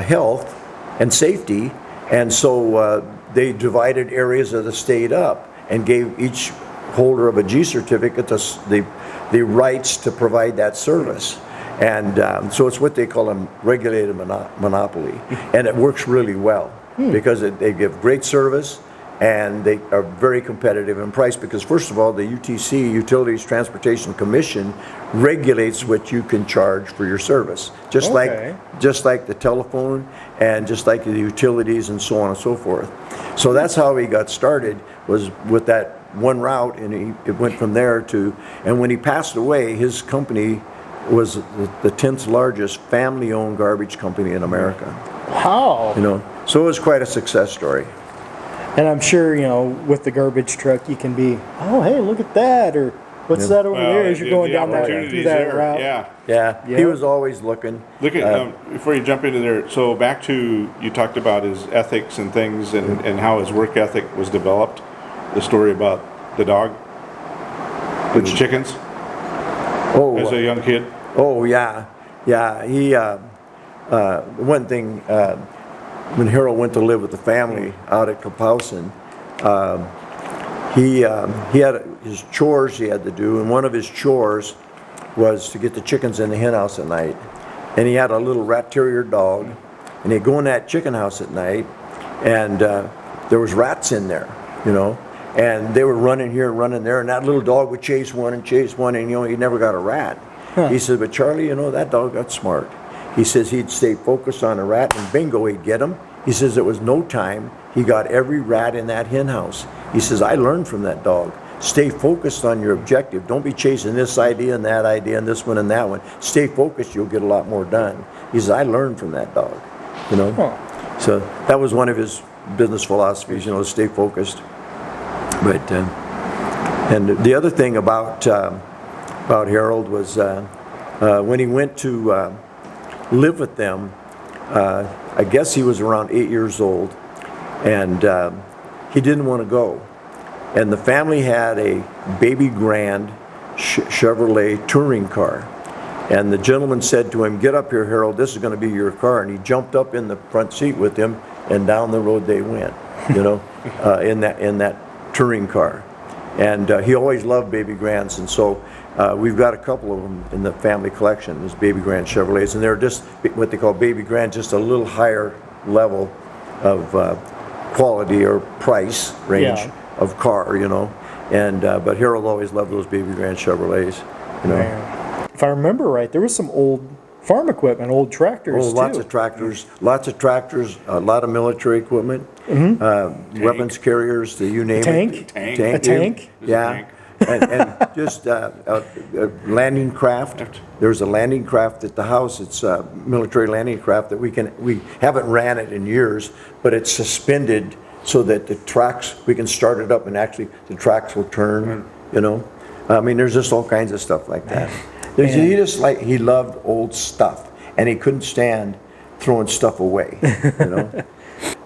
health and safety. And so they divided areas of the state up and gave each holder of a G certificate the rights to provide that service. And so it's what they call a regulated monopoly, and it works really well. Because they give great service, and they are very competitive in price, because first of all, the UTC, Utilities Transportation Commission, regulates what you can charge for your service. Just like the telephone, and just like the utilities, and so on and so forth. So that's how he got started, was with that one route, and it went from there to, and when he passed away, his company was the 10th largest family-owned garbage company in America. Wow. So it was quite a success story. And I'm sure, with the garbage truck, you can be, oh, hey, look at that, or what's that over there as you're going down through that route. Yeah, he was always looking. Look at, before you jump into there, so back to, you talked about his ethics and things, and how his work ethic was developed. The story about the dog, and the chickens, as a young kid. Oh, yeah. He, one thing, when Harold went to live with the family out at Kapowson, he had his chores he had to do, and one of his chores was to get the chickens in the hen house at night. And he had a little rat terrier dog, and he'd go in that chicken house at night, and there was rats in there, and they were running here and running there, and that little dog would chase one, and he never got a rat. He said, but Charlie, that dog got smart. He says he'd stay focused on a rat, and bingo, he'd get him. He says it was no time. He got every rat in that hen house. He says, I learned from that dog. Stay focused on your objective. Don't be chasing this idea and that idea and this one and that one. Stay focused, you'll get a lot more done. He says, I learned from that dog, So that was one of his business philosophies, stay focused. But, and the other thing about Harold was when he went to live with them, I guess he was around 8 years old, and he didn't want to go. And the family had a baby grand Chevrolet touring car. And the gentleman said to him, get up here, Harold, this is going to be your car. And he jumped up in the front seat with him, and down the road they went, in that touring car. And he always loved baby grands, and so we've got a couple of them in the family collection, these baby grand Chevrolets, and they're just what they call baby grand, just a little higher level of quality or price range of car, And but Harold always loved those baby grand Chevrolets, Man. If I remember right, there was some old farm equipment, old tractors too. Lots of tractors, a lot of military equipment, weapons carriers, you name it. A tank? Yeah. and just a landing craft. There's a landing craft at the house. It's a military landing craft that we haven't ran it in years, but it's suspended so that the tracks, we can start it up and actually the tracks will turn, I mean, there's just all kinds of stuff like that. He loved old stuff, and he couldn't stand throwing stuff away,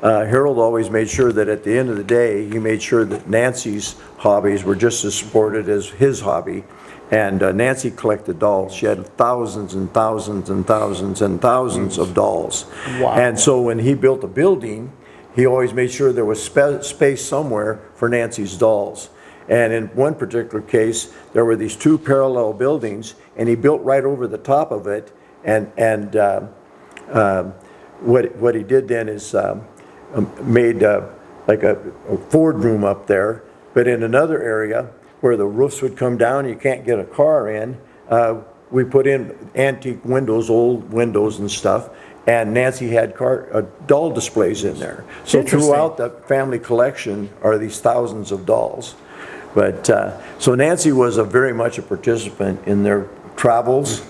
Harold always made sure that at the end of the day, he made sure that Nancy's hobbies were just as supported as his hobby. And Nancy collected dolls. She had thousands and thousands and thousands and thousands of dolls. Wow. And so when he built a building, he always made sure there was space somewhere for Nancy's dolls. And in one particular case, there were these 2 parallel buildings, and he built right over the top of it. And what he did then is made like a Ford room up there, but in another area where the roofs would come down, you can't get a car in, we put in antique windows, old windows and stuff, and Nancy had doll displays in there. So Interesting. throughout the family collection are these thousands of dolls. But so Nancy was very much a participant in their travels,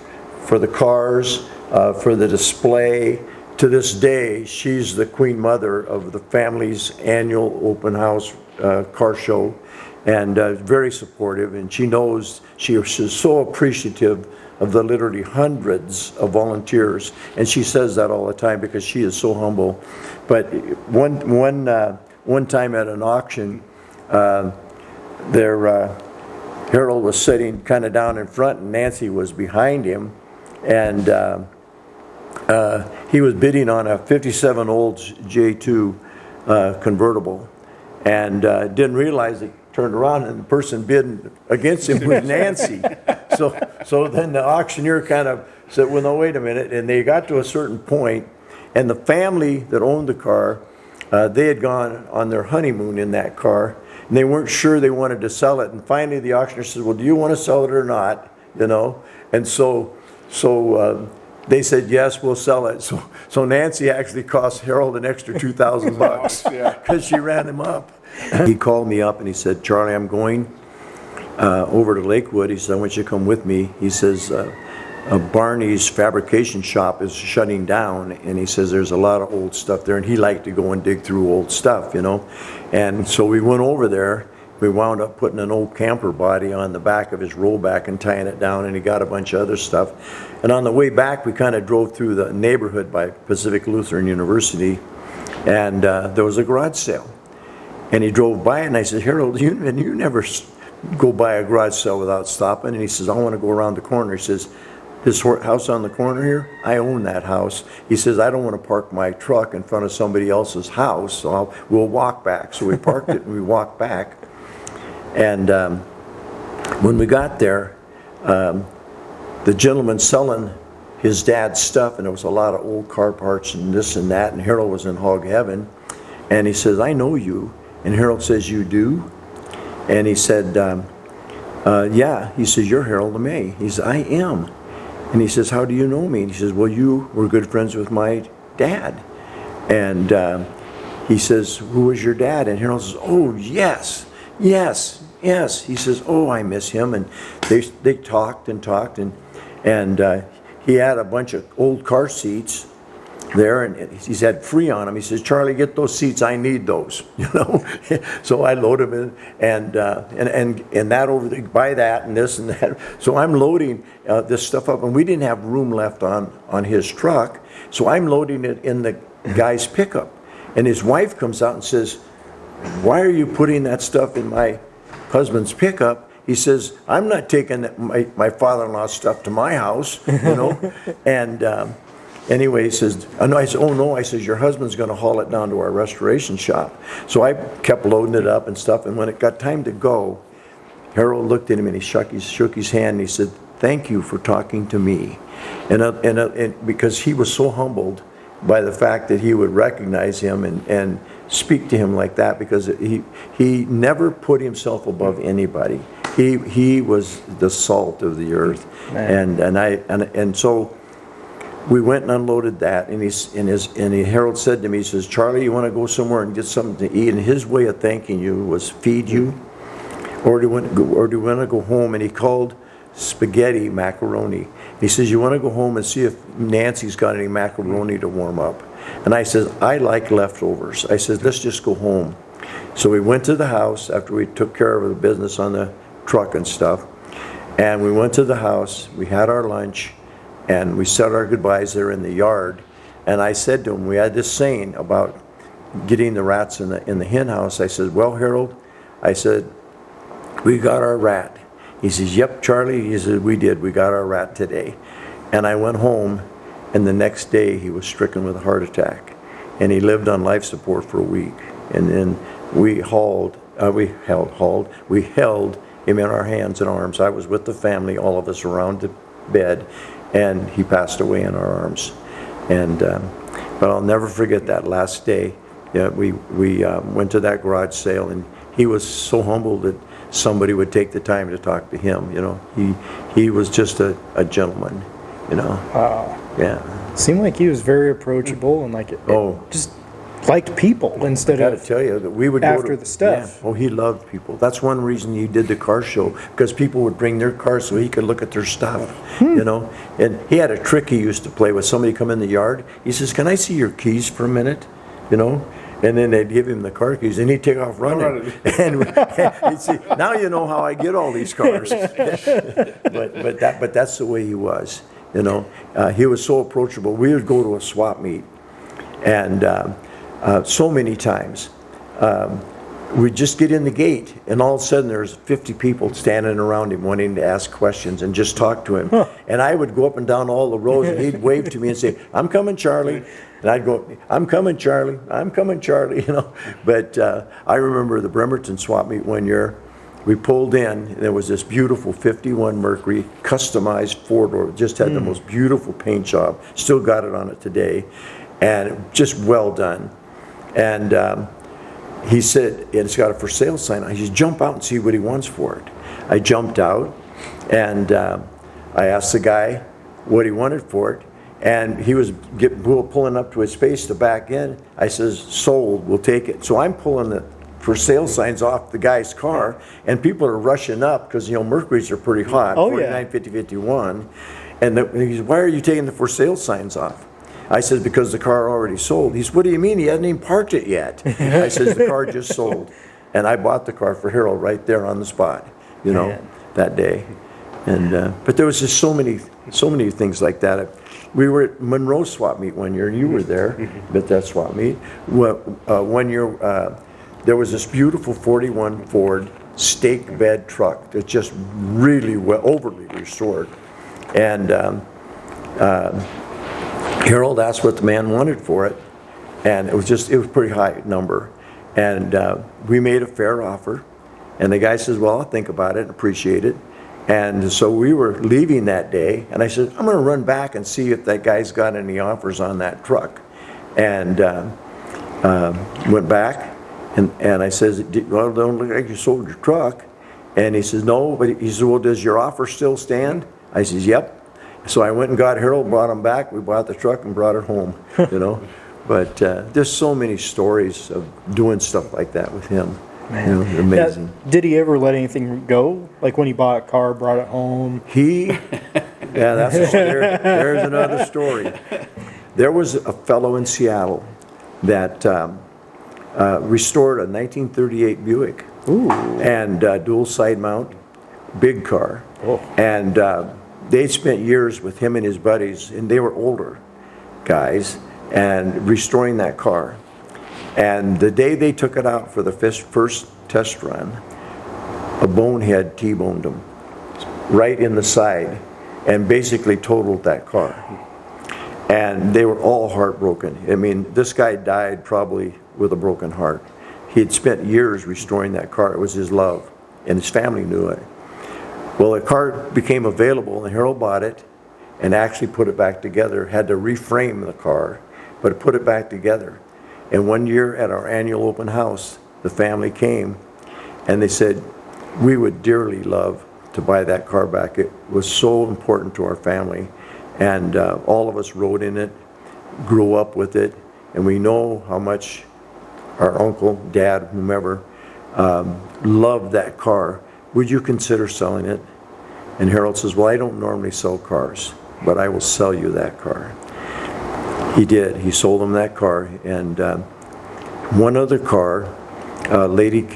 for the cars, for the display. To this day, she's the queen mother of the family's annual open house car show, and very supportive. And she knows she's so appreciative of the literally hundreds of volunteers, and she says that all the time because she is so humble. But one time at an auction, Harold was sitting kind of down in front, and Nancy was behind him, and he was bidding on a '57 Olds J2 convertible, and didn't realize it. Turned around, and the person bidding against him was Nancy. So then the auctioneer kind of said, well, no, wait a minute. And they got to a certain point, and the family that owned the car, they had gone on their honeymoon in that car, and they weren't sure they wanted to sell it. And finally the auctioneer said, well, do you want to sell it or not? You know? And so they said, yes, we'll sell it. So Nancy actually cost Harold an extra $2,000 because she ran him up. He called me up and he said, Charlie, I'm going over to Lakewood. He said, I want you to come with me. He says, Barney's fabrication shop is shutting down, and he says there's a lot of old stuff there, and he liked to go and dig through old stuff, you know. And so we went over there. We wound up putting an old camper body on the back of his rollback and tying it down, and he got a bunch of other stuff. And on the way back, we kind of drove through the neighborhood by Pacific Lutheran University, and there was a garage sale. And he drove by it, and I said, Harold, you never go by a garage sale without stopping. And he says, I want to go around the corner. He says, this house on the corner here, I own that house. He says, I don't want to park my truck in front of somebody else's house, so we'll walk back. So we parked it and we walked back. And when we got there, the gentleman selling his dad's stuff, and there was a lot of old car parts and this and that, and Harold was in hog heaven. And he says, I know you. And Harold says, you do? And he said, yeah. He says, you're Harold LeMay. He says, I am. And he says, how do you know me? And he says, well, you were good friends with my dad. And he says, who was your dad? And Harold says, oh, yes. He says, oh, I miss him. And they talked, and he had a bunch of old car seats there, and he said free on them. He says, Charlie, get those seats, I need those, you know. So I load them in, and that over the, buy that and this and that. So I'm loading this stuff up, and we didn't have room left on his truck, so I'm loading it in the guy's pickup. And his wife comes out and says, why are you putting that stuff in my husband's pickup? He says, I'm not taking my father-in-law's stuff to my house, you know. And anyway, he says, I said, oh no, I says, your husband's going to haul it down to our restoration shop. So I kept loading it up and stuff, and when it got time to go, Harold looked at him and he shook his hand and he said, thank you for talking to me. And because he was so humbled by the fact that he would recognize him and speak to him like that, because he never put himself above anybody. He was the salt of the earth. And so we went and unloaded that, and Harold said to me, he says, Charlie, you want to go somewhere and get something to eat? And his way of thanking you was feed you, or do you want to go home? And he called spaghetti macaroni. He says, you want to go home and see if Nancy's got any macaroni to warm up? And I said, I like leftovers. I said, let's just go home. So we went to the house after we took care of the business on the truck and stuff, and we went to the house, we had our lunch, and we said our goodbyes there in the yard. And I said to him, we had this saying about getting the rats in the hen house. I said, well, Harold, I said, we got our rat. He says, yep, Charlie. He said, we did. We got our rat today. And I went home, and the next day he was stricken with a heart attack, and he lived on life support for a week. And then we held him in our hands and arms. I was with the family, all of us around the bed, and he passed away in our arms. And but I'll never forget that last day. Yeah, we went to that garage sale, and he was so humbled that somebody would take the time to talk to him. You know, he was just a gentleman. You know. Wow. Yeah. Seemed like he was very approachable and like just liked people instead I got to of tell you that we would after go to, the stuff. Yeah. Oh, he loved people. That's one reason he did the car show, because people would bring their cars so he could look at their stuff, you know. And he had a trick he used to play with somebody come in the yard. He says, "Can I see your keys for a minute?" You know. And then they'd give him the car keys, and he'd take off running. And he'd say, "Now you know how I get all these cars." but that's the way he was, you know. He was so approachable. We would go to a swap meet, and so many times we'd just get in the gate, and all of a sudden there's 50 people standing around him wanting to ask questions and just talk to him. And I would go up and down all the rows, and he'd wave to me and say, "I'm coming, Charlie." And I'd go, "I'm coming, Charlie. I'm coming, Charlie." You know. But I remember the Bremerton swap meet one year. We pulled in, and there was this beautiful 51 Mercury customized four-door. Just had the most beautiful paint job. Still got it on it today, and just well done. And he said, "It's got a for sale sign on." He said, "Jump out and see what he wants for it." I jumped out, and I asked the guy what he wanted for it. And he was pulling up to his space to back in. I says, "Sold, we'll take it." So I'm pulling the for sale signs off the guy's car, and people are rushing up because, you know, Mercuries are pretty hot, 49, 50, 51. And he says, "Why are you taking the for sale signs off?" I says, "Because the car already sold." He says, "What do you mean? He hasn't even parked it yet." I says, "The car just sold." And I bought the car for Harold right there on the spot, you know, that day. And but there was just so many things like that. We were at Monroe swap meet one year, and you were there at that swap meet. One year, there was this beautiful 41 Ford stake bed truck that's just really overly restored. And Harold asked what the man wanted for it, and it was a pretty high number. And we made a fair offer, and the guy says, "Well, I'll think about it and appreciate it." And so we were leaving that day, and I said, "I'm going to run back and see if that guy's got any offers on that truck." And went back, and I says, "Well, it don't look like you sold your truck." And he says, "No," but he said, "Well, does your offer still stand?" I says, "Yep." So I went and got Harold, brought him back. We bought the truck and brought it home, you know. But there's so many stories of doing stuff like that with him. Man. You know, amazing. Now, did he ever let anything go? Like when he bought a car, brought it home? There's another story. There was a fellow in Seattle that restored a 1938 Buick. Ooh. And dual side mount, big car. Oh. And they spent years with him and his buddies, and they were older guys, and restoring that car. And the day they took it out for the first test run, a bonehead T-boned them right in the side and basically totaled that car. And they were all heartbroken. I mean, this guy died probably with a broken heart. He had spent years restoring that car. It was his love, and his family knew it. Well, the car became available, and Harold bought it and actually put it back together, had to reframe the car, but put it back together. And one year at our annual open house, the family came, and they said, "We would dearly love to buy that car back. It was so important to our family." And all of us rode in it, grew up with it, and we know how much our uncle, dad, whomever, loved that car. Would you consider selling it? And Harold says, "Well, I don't normally sell cars, but I will sell you that car." He did. He sold him that car. And one other car, a lady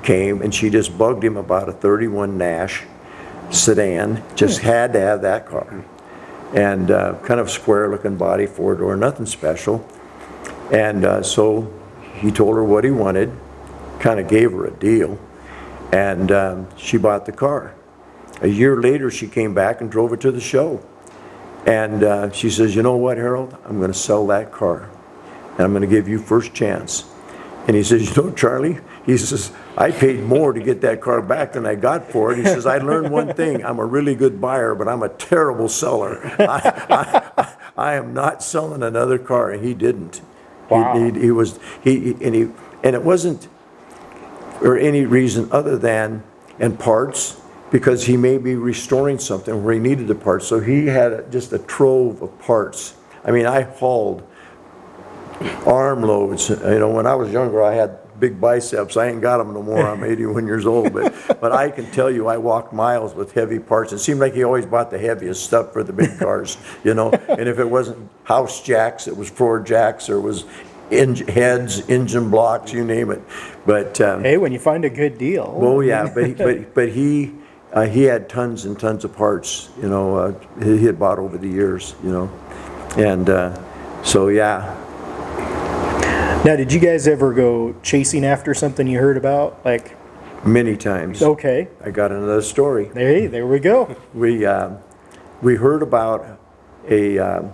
came, and she just bugged him about a 31 Nash sedan. Just had to have that car. And kind of square-looking body, four-door, nothing special. And so he told her what he wanted, kind of gave her a deal, and she bought the car. A year later, she came back and drove it to the show. And she says, "You know what, Harold? I'm going to sell that car, and I'm going to give you first chance." And he says, "You know, Charlie," he says, "I paid more to get that car back than I got for it." He says, "I learned one thing. I'm a really good buyer, but I'm a terrible seller. I am not selling another car." And he didn't. Wow. And it wasn't for any reason other than, and parts, because he may be restoring something where he needed the parts. So he had just a trove of parts. I mean, I hauled armloads. You know, when I was younger, I had big biceps. I ain't got them no more. I'm 81 years old. But I can tell you, I walked miles with heavy parts. It seemed like he always bought the heaviest stuff for the big cars, you know. And if it wasn't house jacks, it was floor jacks, or it was heads, engine blocks, you name it. But Hey, when you find a good deal. oh yeah, but he had tons and tons of parts, you know. He had bought over the years, you know. And so yeah. Now, did you guys ever go chasing after something you heard about? Like, Many times. okay, I got another story. there we go. We heard about a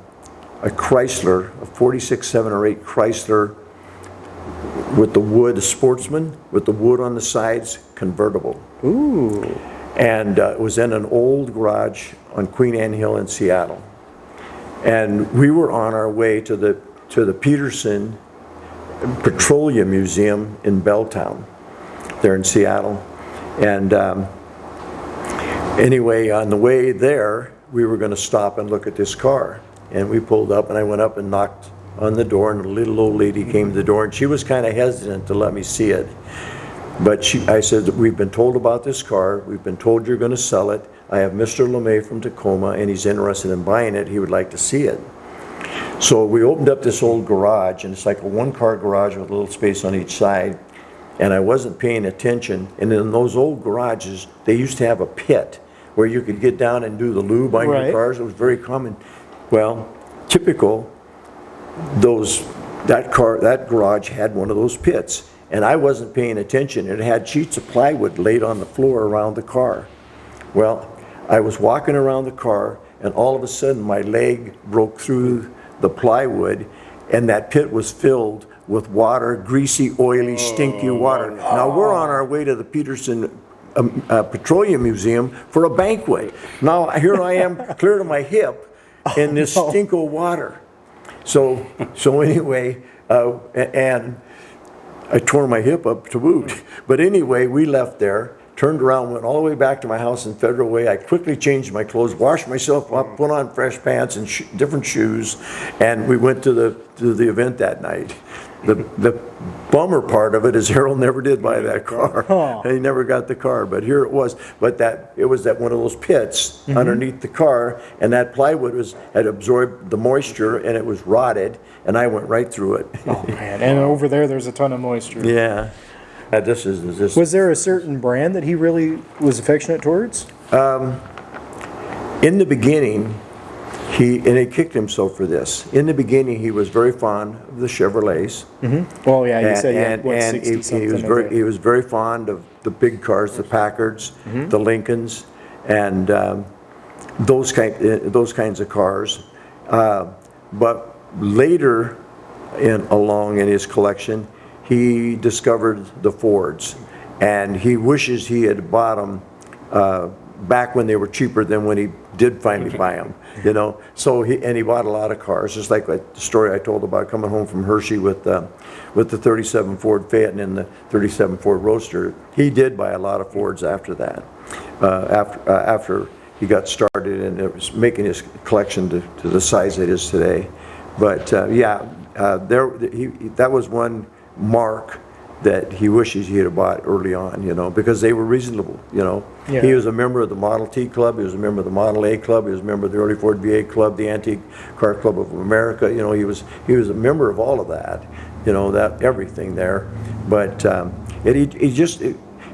Chrysler, a 46, 7, or 8 Chrysler with the wood, a Sportsman, with the wood on the sides, convertible. Ooh. And it was in an old garage on Queen Anne Hill in Seattle. And we were on our way to the Peterson Petroleum Museum in Belltown, there in Seattle. And anyway, on the way there, we were going to stop and look at this car. And we pulled up, and I went up and knocked on the door, and a little old lady came to the door, and she was kind of hesitant to let me see it. But I said, we've been told about this car. We've been told you're going to sell it. I have Mr. LeMay from Tacoma, and he's interested in buying it. He would like to see it. So we opened up this old garage, and it's like a one-car garage with a little space on each side. And I wasn't paying attention. And in those old garages, they used to have a pit where you could get down and do the lube on your cars. It was very common. Well, typical, that garage had one of those pits. And I wasn't paying attention. It had sheets of plywood laid on the floor around the car. Well, I was walking around the car, and all of a sudden my leg broke through the plywood, and that pit was filled with water, greasy, oily, stinky water. Now we're on our way to the Peterson Petroleum Museum for a banquet. Now here I am, clear to my hip, in this stinko water. So anyway, and I tore my hip up to boot. But anyway, we left there, turned around, went all the way back to my house in Federal Way. I quickly changed my clothes, washed myself up, put on fresh pants and different shoes, and we went to the event that night. The bummer part of it is Harold never did buy that car. He never got the car, but here it was. But it was one of those pits underneath the car, and that plywood had absorbed the moisture, and it was rotted, and I went right through it. Oh man! And over there's a ton of moisture. Yeah. This is. Was there a certain brand that he really was affectionate towards? In the beginning, he kicked himself for this. In the beginning, he was very fond of the Chevrolets. Mm-hmm. Well, yeah, you said he had, 60 he was very fond of the big cars, the Packards, the Lincolns, and those kinds of cars. But later, along in his collection, he discovered the Fords, and he wishes he had bought them back when they were cheaper than when he did finally buy them, you know. So he bought a lot of cars, just like the story I told about coming home from Hershey with the 37 Ford Phaeton and the 37 Ford Roadster. He did buy a lot of Fords after that, after he got started and it was making his collection to the size it is today. But that was one mark that he wishes he had bought early on, you know, because they were reasonable, you know. Yeah. He was a member of the Model T Club, he was a member of the Model A Club, he was a member of the Early Ford VA Club, the Antique Car Club of America, you know, he was a member of all of that, you know, that everything there. But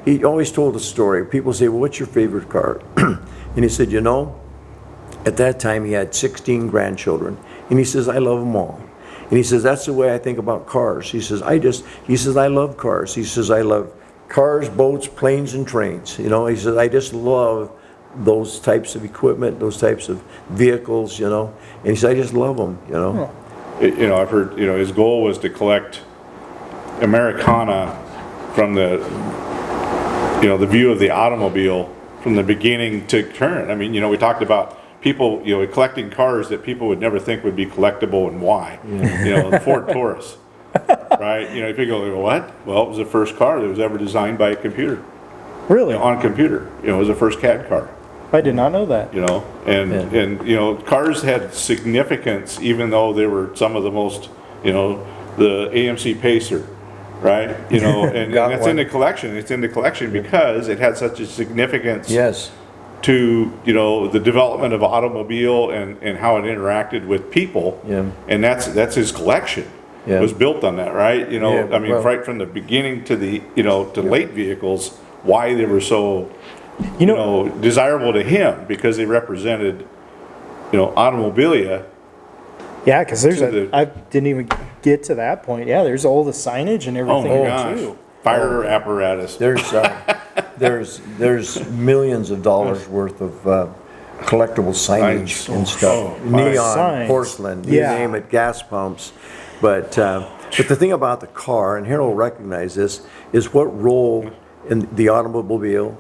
he always told a story. People say, well, what's your favorite car? And he said, you know, at that time he had 16 grandchildren, and he says, I love them all. And he says, that's the way I think about cars. He says, I love cars. He says, I love cars, boats, planes, and trains. You know, he says, I just love those types of equipment, those types of vehicles, you know. And he says, I just love them, you know. You know, I've heard, you know, his goal was to collect Americana from the view of the automobile from the beginning to current. I mean, you know, we talked about people, you know, collecting cars that people would never think would be collectible and why. Yeah. You know, the Ford Taurus, right? You know, people go, what? Well, it was the first car that was ever designed by a computer. Really? on a computer. It was the first CAD car. I did not know that. And cars had significance, even though they were some of the most, the AMC Pacer, right? And it's in the collection. It's in the collection because it had such a significance. Yes. To the development of automobile and how it interacted with people. Yeah. And that's his collection. Yeah. It was built on that, right? Well, right from the beginning to the to late vehicles, why they were so desirable to him, because they represented automobilia. Yeah, because I didn't even get to that point. Yeah, there's all the signage and everything Oh my there gosh. too. Fire apparatus. There's millions of dollars worth of collectible signage Signs. and stuff. Oh, Neon, signs. porcelain, you Yeah. name it, gas pumps. But the thing about the car, and Harold recognized this, is what role in the automobile,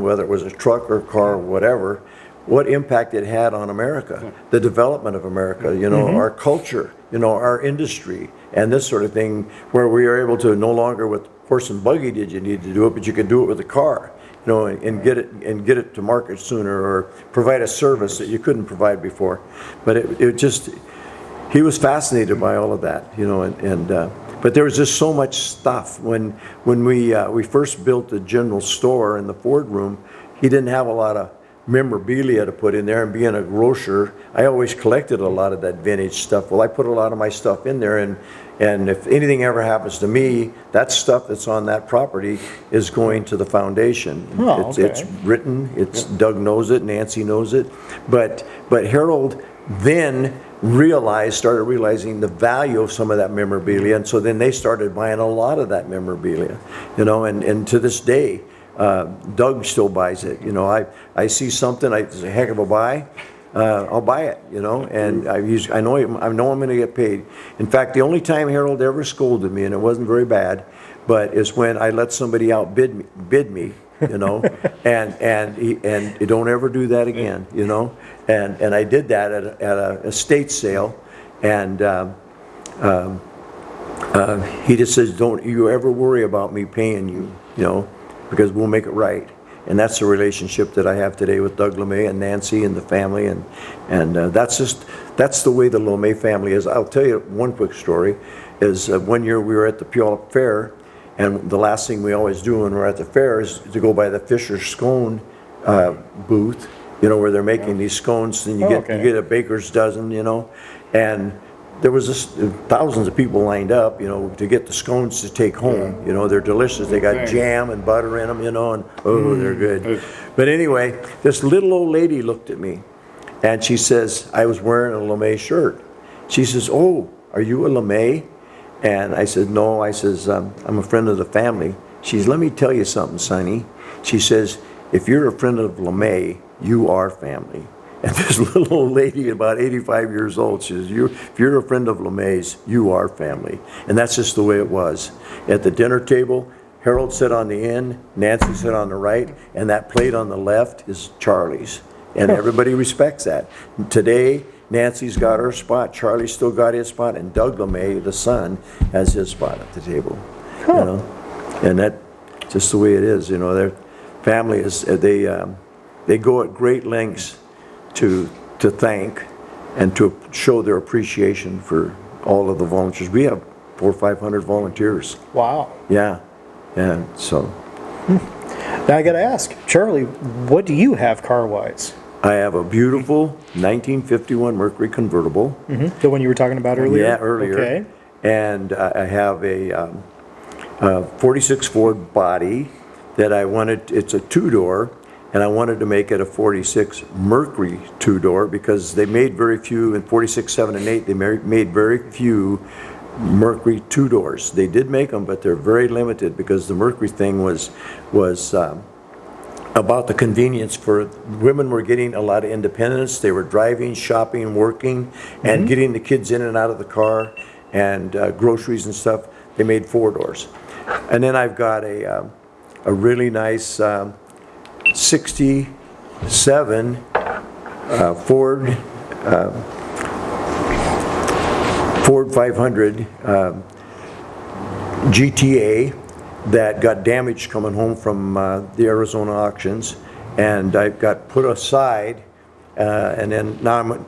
whether it was a truck or car or whatever, what impact it had on America, the development of America, our culture, our industry, and this sort of thing, where we are able to no longer with horse and buggy did you need to do it, but you could do it with a car, and get it to market sooner, or provide a service that you couldn't provide before. But he was fascinated by all of that, but there was just so much stuff. When we first built the general store in the Ford room, he didn't have a lot of memorabilia to put in there, and being a grocer, I always collected a lot of that vintage stuff. Well, I put a lot of my stuff in there, and if anything ever happens to me, that stuff that's on that property is going to the foundation. Oh, okay. It's written, Doug knows it, Nancy knows it, but Harold then started realizing the value of some of that memorabilia, and so then they started buying a lot of that memorabilia, and to this day, Doug still buys it. I see something, it's a heck of a buy, I'll buy it, and I know I'm going to get paid. In fact, the only time Harold ever scolded me, and it wasn't very bad, but is when I let somebody outbid me, and you don't ever do that again, and I did that at a estate sale, and he just says, don't you ever worry about me paying you, because we'll make it right. And that's the relationship that I have today with Doug LeMay and Nancy and the family, and that's the way the LeMay family is. I'll tell you one quick story. Is one year we were at the Puyallup Fair, and the last thing we always do when we're at the fair is to go by the Fisher Scone booth, where they're making these scones, and you get a baker's dozen, and there was thousands of people lined up, to get the scones to take home. They're delicious. They got jam and butter in them, and they're good. But anyway, this little old lady looked at me, and she says, I was wearing a LeMay shirt. She says, "Oh, are you a LeMay?" And I said, "No." I says, "I'm a friend of the family." She says, "Let me tell you something, Sonny." She says, "If you're a friend of LeMay, you are family." And this little old lady, about 85 years old, she says, if you're a friend of LeMay's, you are family. And that's just the way it was. At the dinner table, Harold sat on the end, Nancy sat on the right, and that plate on the left is Charlie's. And everybody respects that. Today, Nancy's got her spot, Charlie's still got his spot, and Doug LeMay, the son, has his spot at the table. And that's just the way it is. Their family is, they go at great lengths to thank and to show their appreciation for all of the volunteers. We have 400 or 500 volunteers. Wow. Yeah, so. Now I got to ask, Charlie, what do you have car-wise? I have a beautiful 1951 Mercury convertible. Mm-hmm. The one you were talking about earlier? Yeah, earlier. Okay. And I have a 46 Ford body that I wanted. It's a two-door. And I wanted to make it a 46 Mercury two-door because they made very few, in 46, 7, and 8, they made very few Mercury two-doors. They did make them, but they're very limited because the Mercury thing was about the convenience for women. Were getting a lot of independence. They were driving, shopping, working, and getting the kids in and out of the car and groceries and stuff. They made four doors. And then I've got a really nice 67 Ford 500 GTA, that got damaged coming home from the Arizona auctions, and I got put aside. And then now I want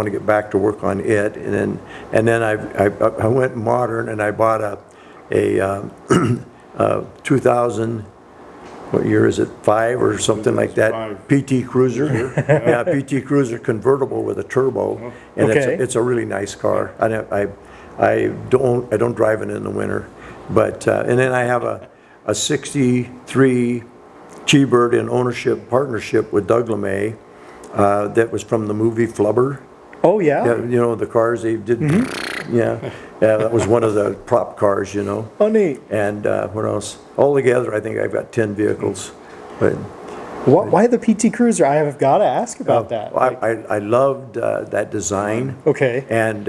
to get back to work on it, and then I went modern, and I bought a 2000, what year is it, 5 or something like that, 5. PT Cruiser, yeah, PT Cruiser convertible with a turbo, and Okay. it's a really nice car. I don't drive it in the winter, but and then I have a 63 T-Bird in ownership partnership with Doug LeMay. That was from the movie Flubber. Oh, yeah? Yeah, you know, the cars they did. Yeah, that was one of the prop cars, you know. Oh, neat. And what else? Altogether, I think I've got 10 vehicles. But Why the PT Cruiser? I have got to ask about that. I loved that design. Okay. And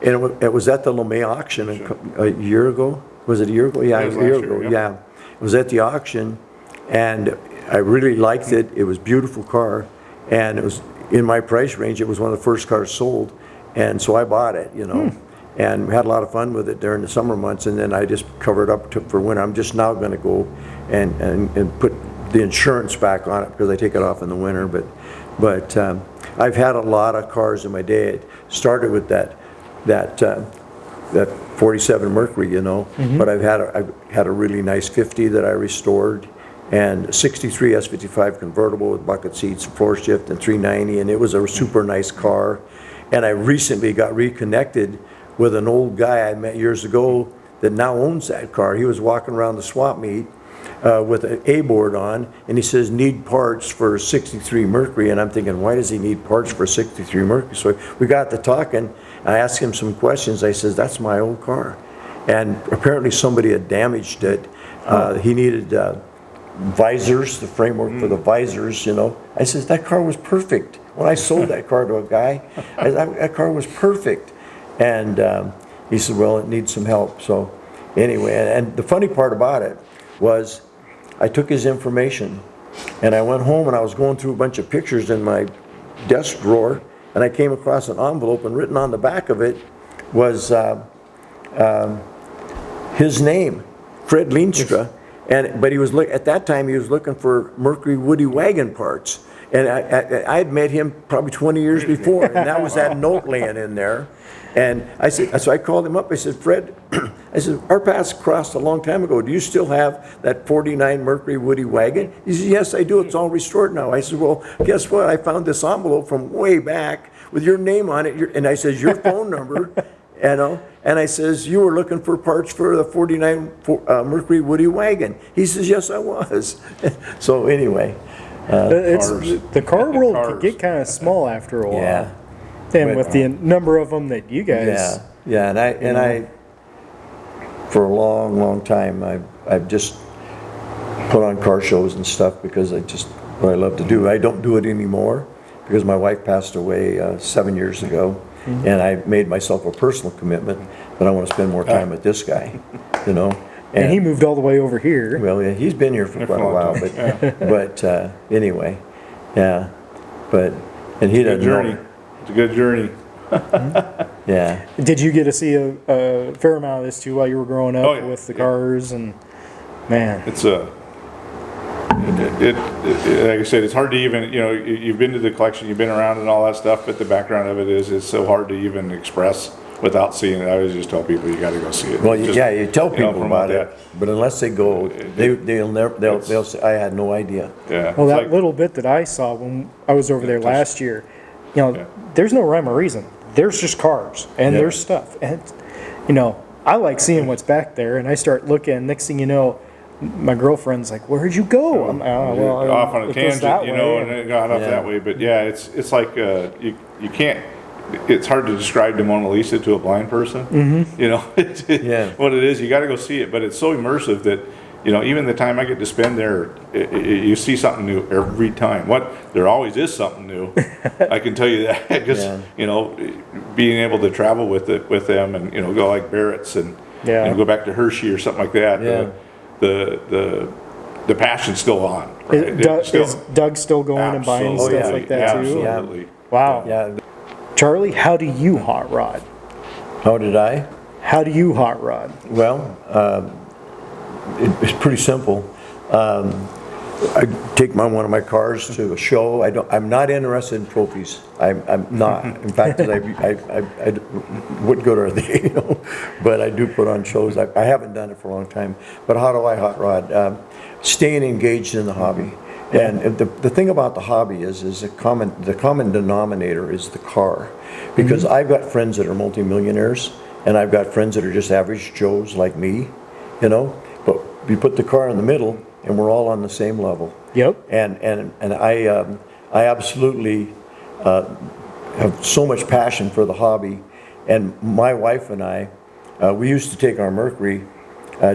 it was at the LeMay auction a year ago. Was it a year ago? Yeah, It was a year last year, ago. yeah. Yeah, it was at the auction, and I really liked it. It was a beautiful car, and it was in my price range. It was one of the first cars sold, and so I bought it, you know, and we had a lot of fun with it during the summer months, and then I just covered up for winter. I'm just now going to go and put the insurance back on it because I take it off in the winter, but I've had a lot of cars in my day. It started with that 47 Mercury, you know, but I've had a really nice 50 that I restored, and 63 S55 convertible with bucket seats, floor shift, and 390, and it was a super nice car. And I recently got reconnected with an old guy I met years ago that now owns that car. He was walking around the swap meet with an A-board on, and he says, need parts for 63 Mercury, and I'm thinking, why does he need parts for 63 Mercury? So we got to talking, I asked him some questions. I says, that's my old car. And apparently somebody had damaged it. He needed visors, the framework for the visors, you know. I says, that car was perfect. When I sold that car to a guy, that car was perfect. And he said, well, it needs some help. So anyway, and the funny part about it was I took his information, and I went home and I was going through a bunch of pictures in my desk drawer, and I came across an envelope, and written on the back of it was his name, Fred Leenstra. But he was at that time he was looking for Mercury Woody wagon parts, and I had met him probably 20 years before, and that was that note laying in there. And I said, so I called him up. I said, Fred, I said, our paths crossed a long time ago. Do you still have that 49 Mercury Woody wagon? He said, yes, I do. It's all restored now. I said, well, guess what? I found this envelope from way back with your name on it. And I says, your phone number, you know. And I says, you were looking for parts for the 49 Mercury Woody wagon. He says, yes, I was. So anyway. The car world Cars. could get kind of small after a while. Yeah. And with the number of them that you guys... Yeah, and I for a long time, I've just put on car shows and stuff because what I love to do. I don't do it anymore because my wife passed away 7 years ago, and I made myself a personal commitment that I want to spend more time with this guy, you know. And he moved all the way over here. Well, yeah, he's been here for quite a while, but anyway, yeah, and he doesn't Journey. know. It's a good journey. Yeah. Did you get to see a fair amount of this too while you were growing up with the cars? And man, It's like I said, it's hard to even, you know, you've been to the collection, you've been around and all that stuff, but the background of it is it's so hard to even express without seeing it. I always just tell people you got to go see it. Well, Just, you tell people promote about that. it, but unless they go, they'll say, I had no idea. Yeah. well, it's that like- little bit that I saw when I was over there last year, you know, there's no rhyme or reason. There's just cars and Yeah. there's stuff, and you know, I like seeing what's back there. And I start looking. Next thing you know, my girlfriend's like, "Where'd you go?" I'm well, off on a it goes tangent, that you know, way. and it got off Yeah. that way. But yeah, it's like you can't. It's hard to describe the Mona Lisa to a blind person. Mm-hmm. You know, Yeah. what it is. You got to go see it, but it's so immersive that, you know, even the time I get to spend there, you see something new every time. There always is something new. I can tell you that because Yeah. you know, being able to travel with them and, you know, go like Barrett's and you know, go back to Hershey or something like that. Yeah. The passion's still on. Right? Is Doug still going and buying Absolutely. stuff like that too? Absolutely. Wow. Yeah. Charlie, how do you hot rod? How did I? How do you hot rod? Well, it's pretty simple. I take one of my cars to a show. I'm not interested in trophies. I'm not. In fact, I what good are they? You know? But I do put on shows. I haven't done it for a long time. But how do I hot rod? Staying engaged in the hobby. And the thing about the hobby is the common denominator is the car, because I've got friends that are multimillionaires, and I've got friends that are just average Joes like me, you know. But you put the car in the middle, and we're all on the same level. Yep. And I absolutely have so much passion for the hobby. And my wife and I, we used to take our Mercury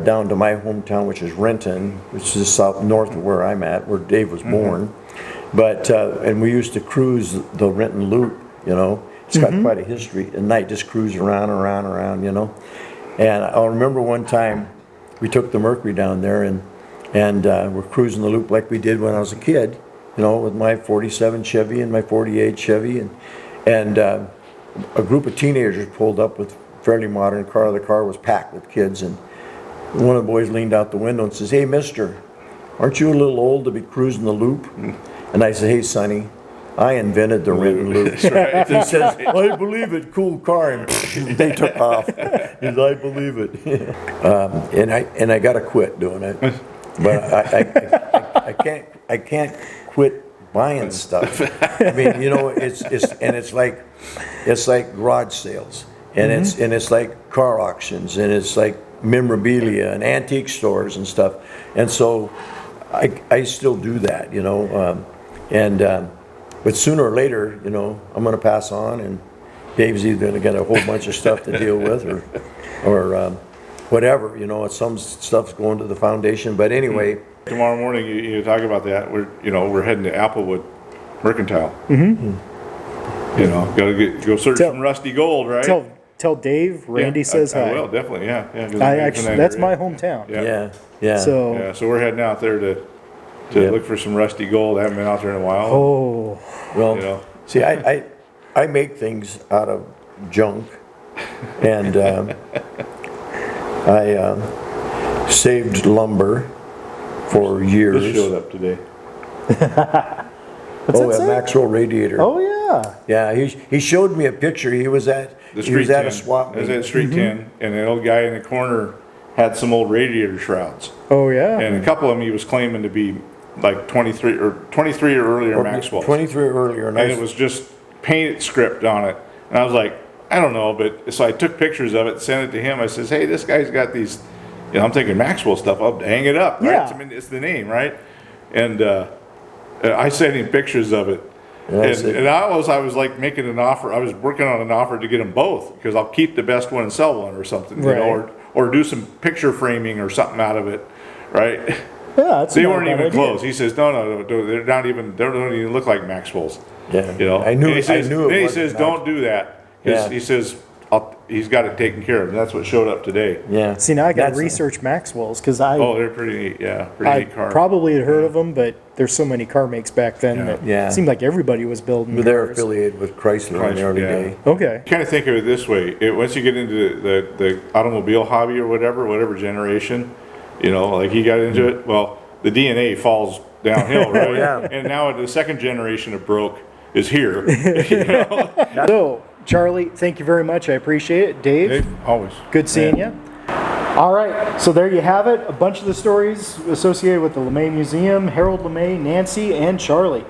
down to my hometown, which is Renton, which is north of where I'm at, where Dave was born. But and we used to cruise the Renton Loop. You know, it's got quite a history. At night, just cruise around. You know. And I remember one time we took the Mercury down there, and we're cruising the loop like we did when I was a kid, you know, with my 47 Chevy and my 48 Chevy, and a group of teenagers pulled up with a fairly modern car. The car was packed with kids, and one of the boys leaned out the window and says, "Hey, mister, aren't you a little old to be cruising the loop?" And I said, "Hey, Sonny, I invented the Renton Loop." Right. He says, "I believe it, cool car," and they took off. He said, "I believe it." And I got to quit doing it. But I can't quit buying stuff. I mean, you know, it's like garage sales, and it's like car auctions, and it's like memorabilia and antique stores and stuff. And so I still do that, you know. But sooner or later, you know, I'm going to pass on, and Dave's either going to get a whole bunch of stuff to deal with, or whatever, you know. Some stuff's going to the foundation. But anyway, Tomorrow morning, you talk about that. We're heading to Applewood Mercantile. You know, go search some rusty gold, right? Tell Dave Randy says hi. I will, definitely, yeah. 'Cause I I'm actually, from that that's area. my hometown. Yeah. So So we're heading out there to look for some rusty gold. I haven't been out there in a while. oh, well, You know. see, I make things out of junk, and I saved lumber for years. This showed up today. what's that A say? Maxwell radiator. Oh yeah. Yeah, he showed me a picture. He was at a swap I was meet. at Street 10, and an old guy in the corner had some old radiator shrouds. Oh yeah. And a couple of them he was claiming to be like 23 or earlier Maxwell. 23 or earlier. And it was just painted script on it. And I was like, I don't know, but so I took pictures of it, sent it to him. I says, hey, this guy's got these, you know, I'm thinking Maxwell stuff. I'll hang it up, right? Yeah. I mean, it's the name, right? And I sent him pictures of it. And I was like making an offer. I was working on an offer to get them both, because I'll keep the best one and sell one or something, you know, or do some picture framing or something out of it, right? Yeah, that's They not a weren't bad even idea. close. He says, no, they don't even look like Maxwell's. Yeah. You know, I knew. And he says, I knew it then he wasn't says, don't do that. 'Cause Yeah. he says, he's got it taken care of. And that's what showed up today. Yeah. See, now I got to That's- research Maxwell's, because I They're pretty neat. Yeah, pretty I neat car. probably had heard of them, but there's so many car makes back then that Yeah. it seemed like everybody was building But they're cars. affiliated with Chrysler in the early yeah. day. Okay. Kind of think of it this way. Once you get into the automobile hobby or whatever generation, you know, like he got into it, well, the DNA falls downhill, right? Yeah. And now the second generation of broke is here. You know? So, Charlie, thank you very much. I appreciate it. Dave, Always. good seeing you. All right, so there you have it. A bunch of the stories associated with the LeMay Museum, Harold LeMay, Nancy, and Charlie.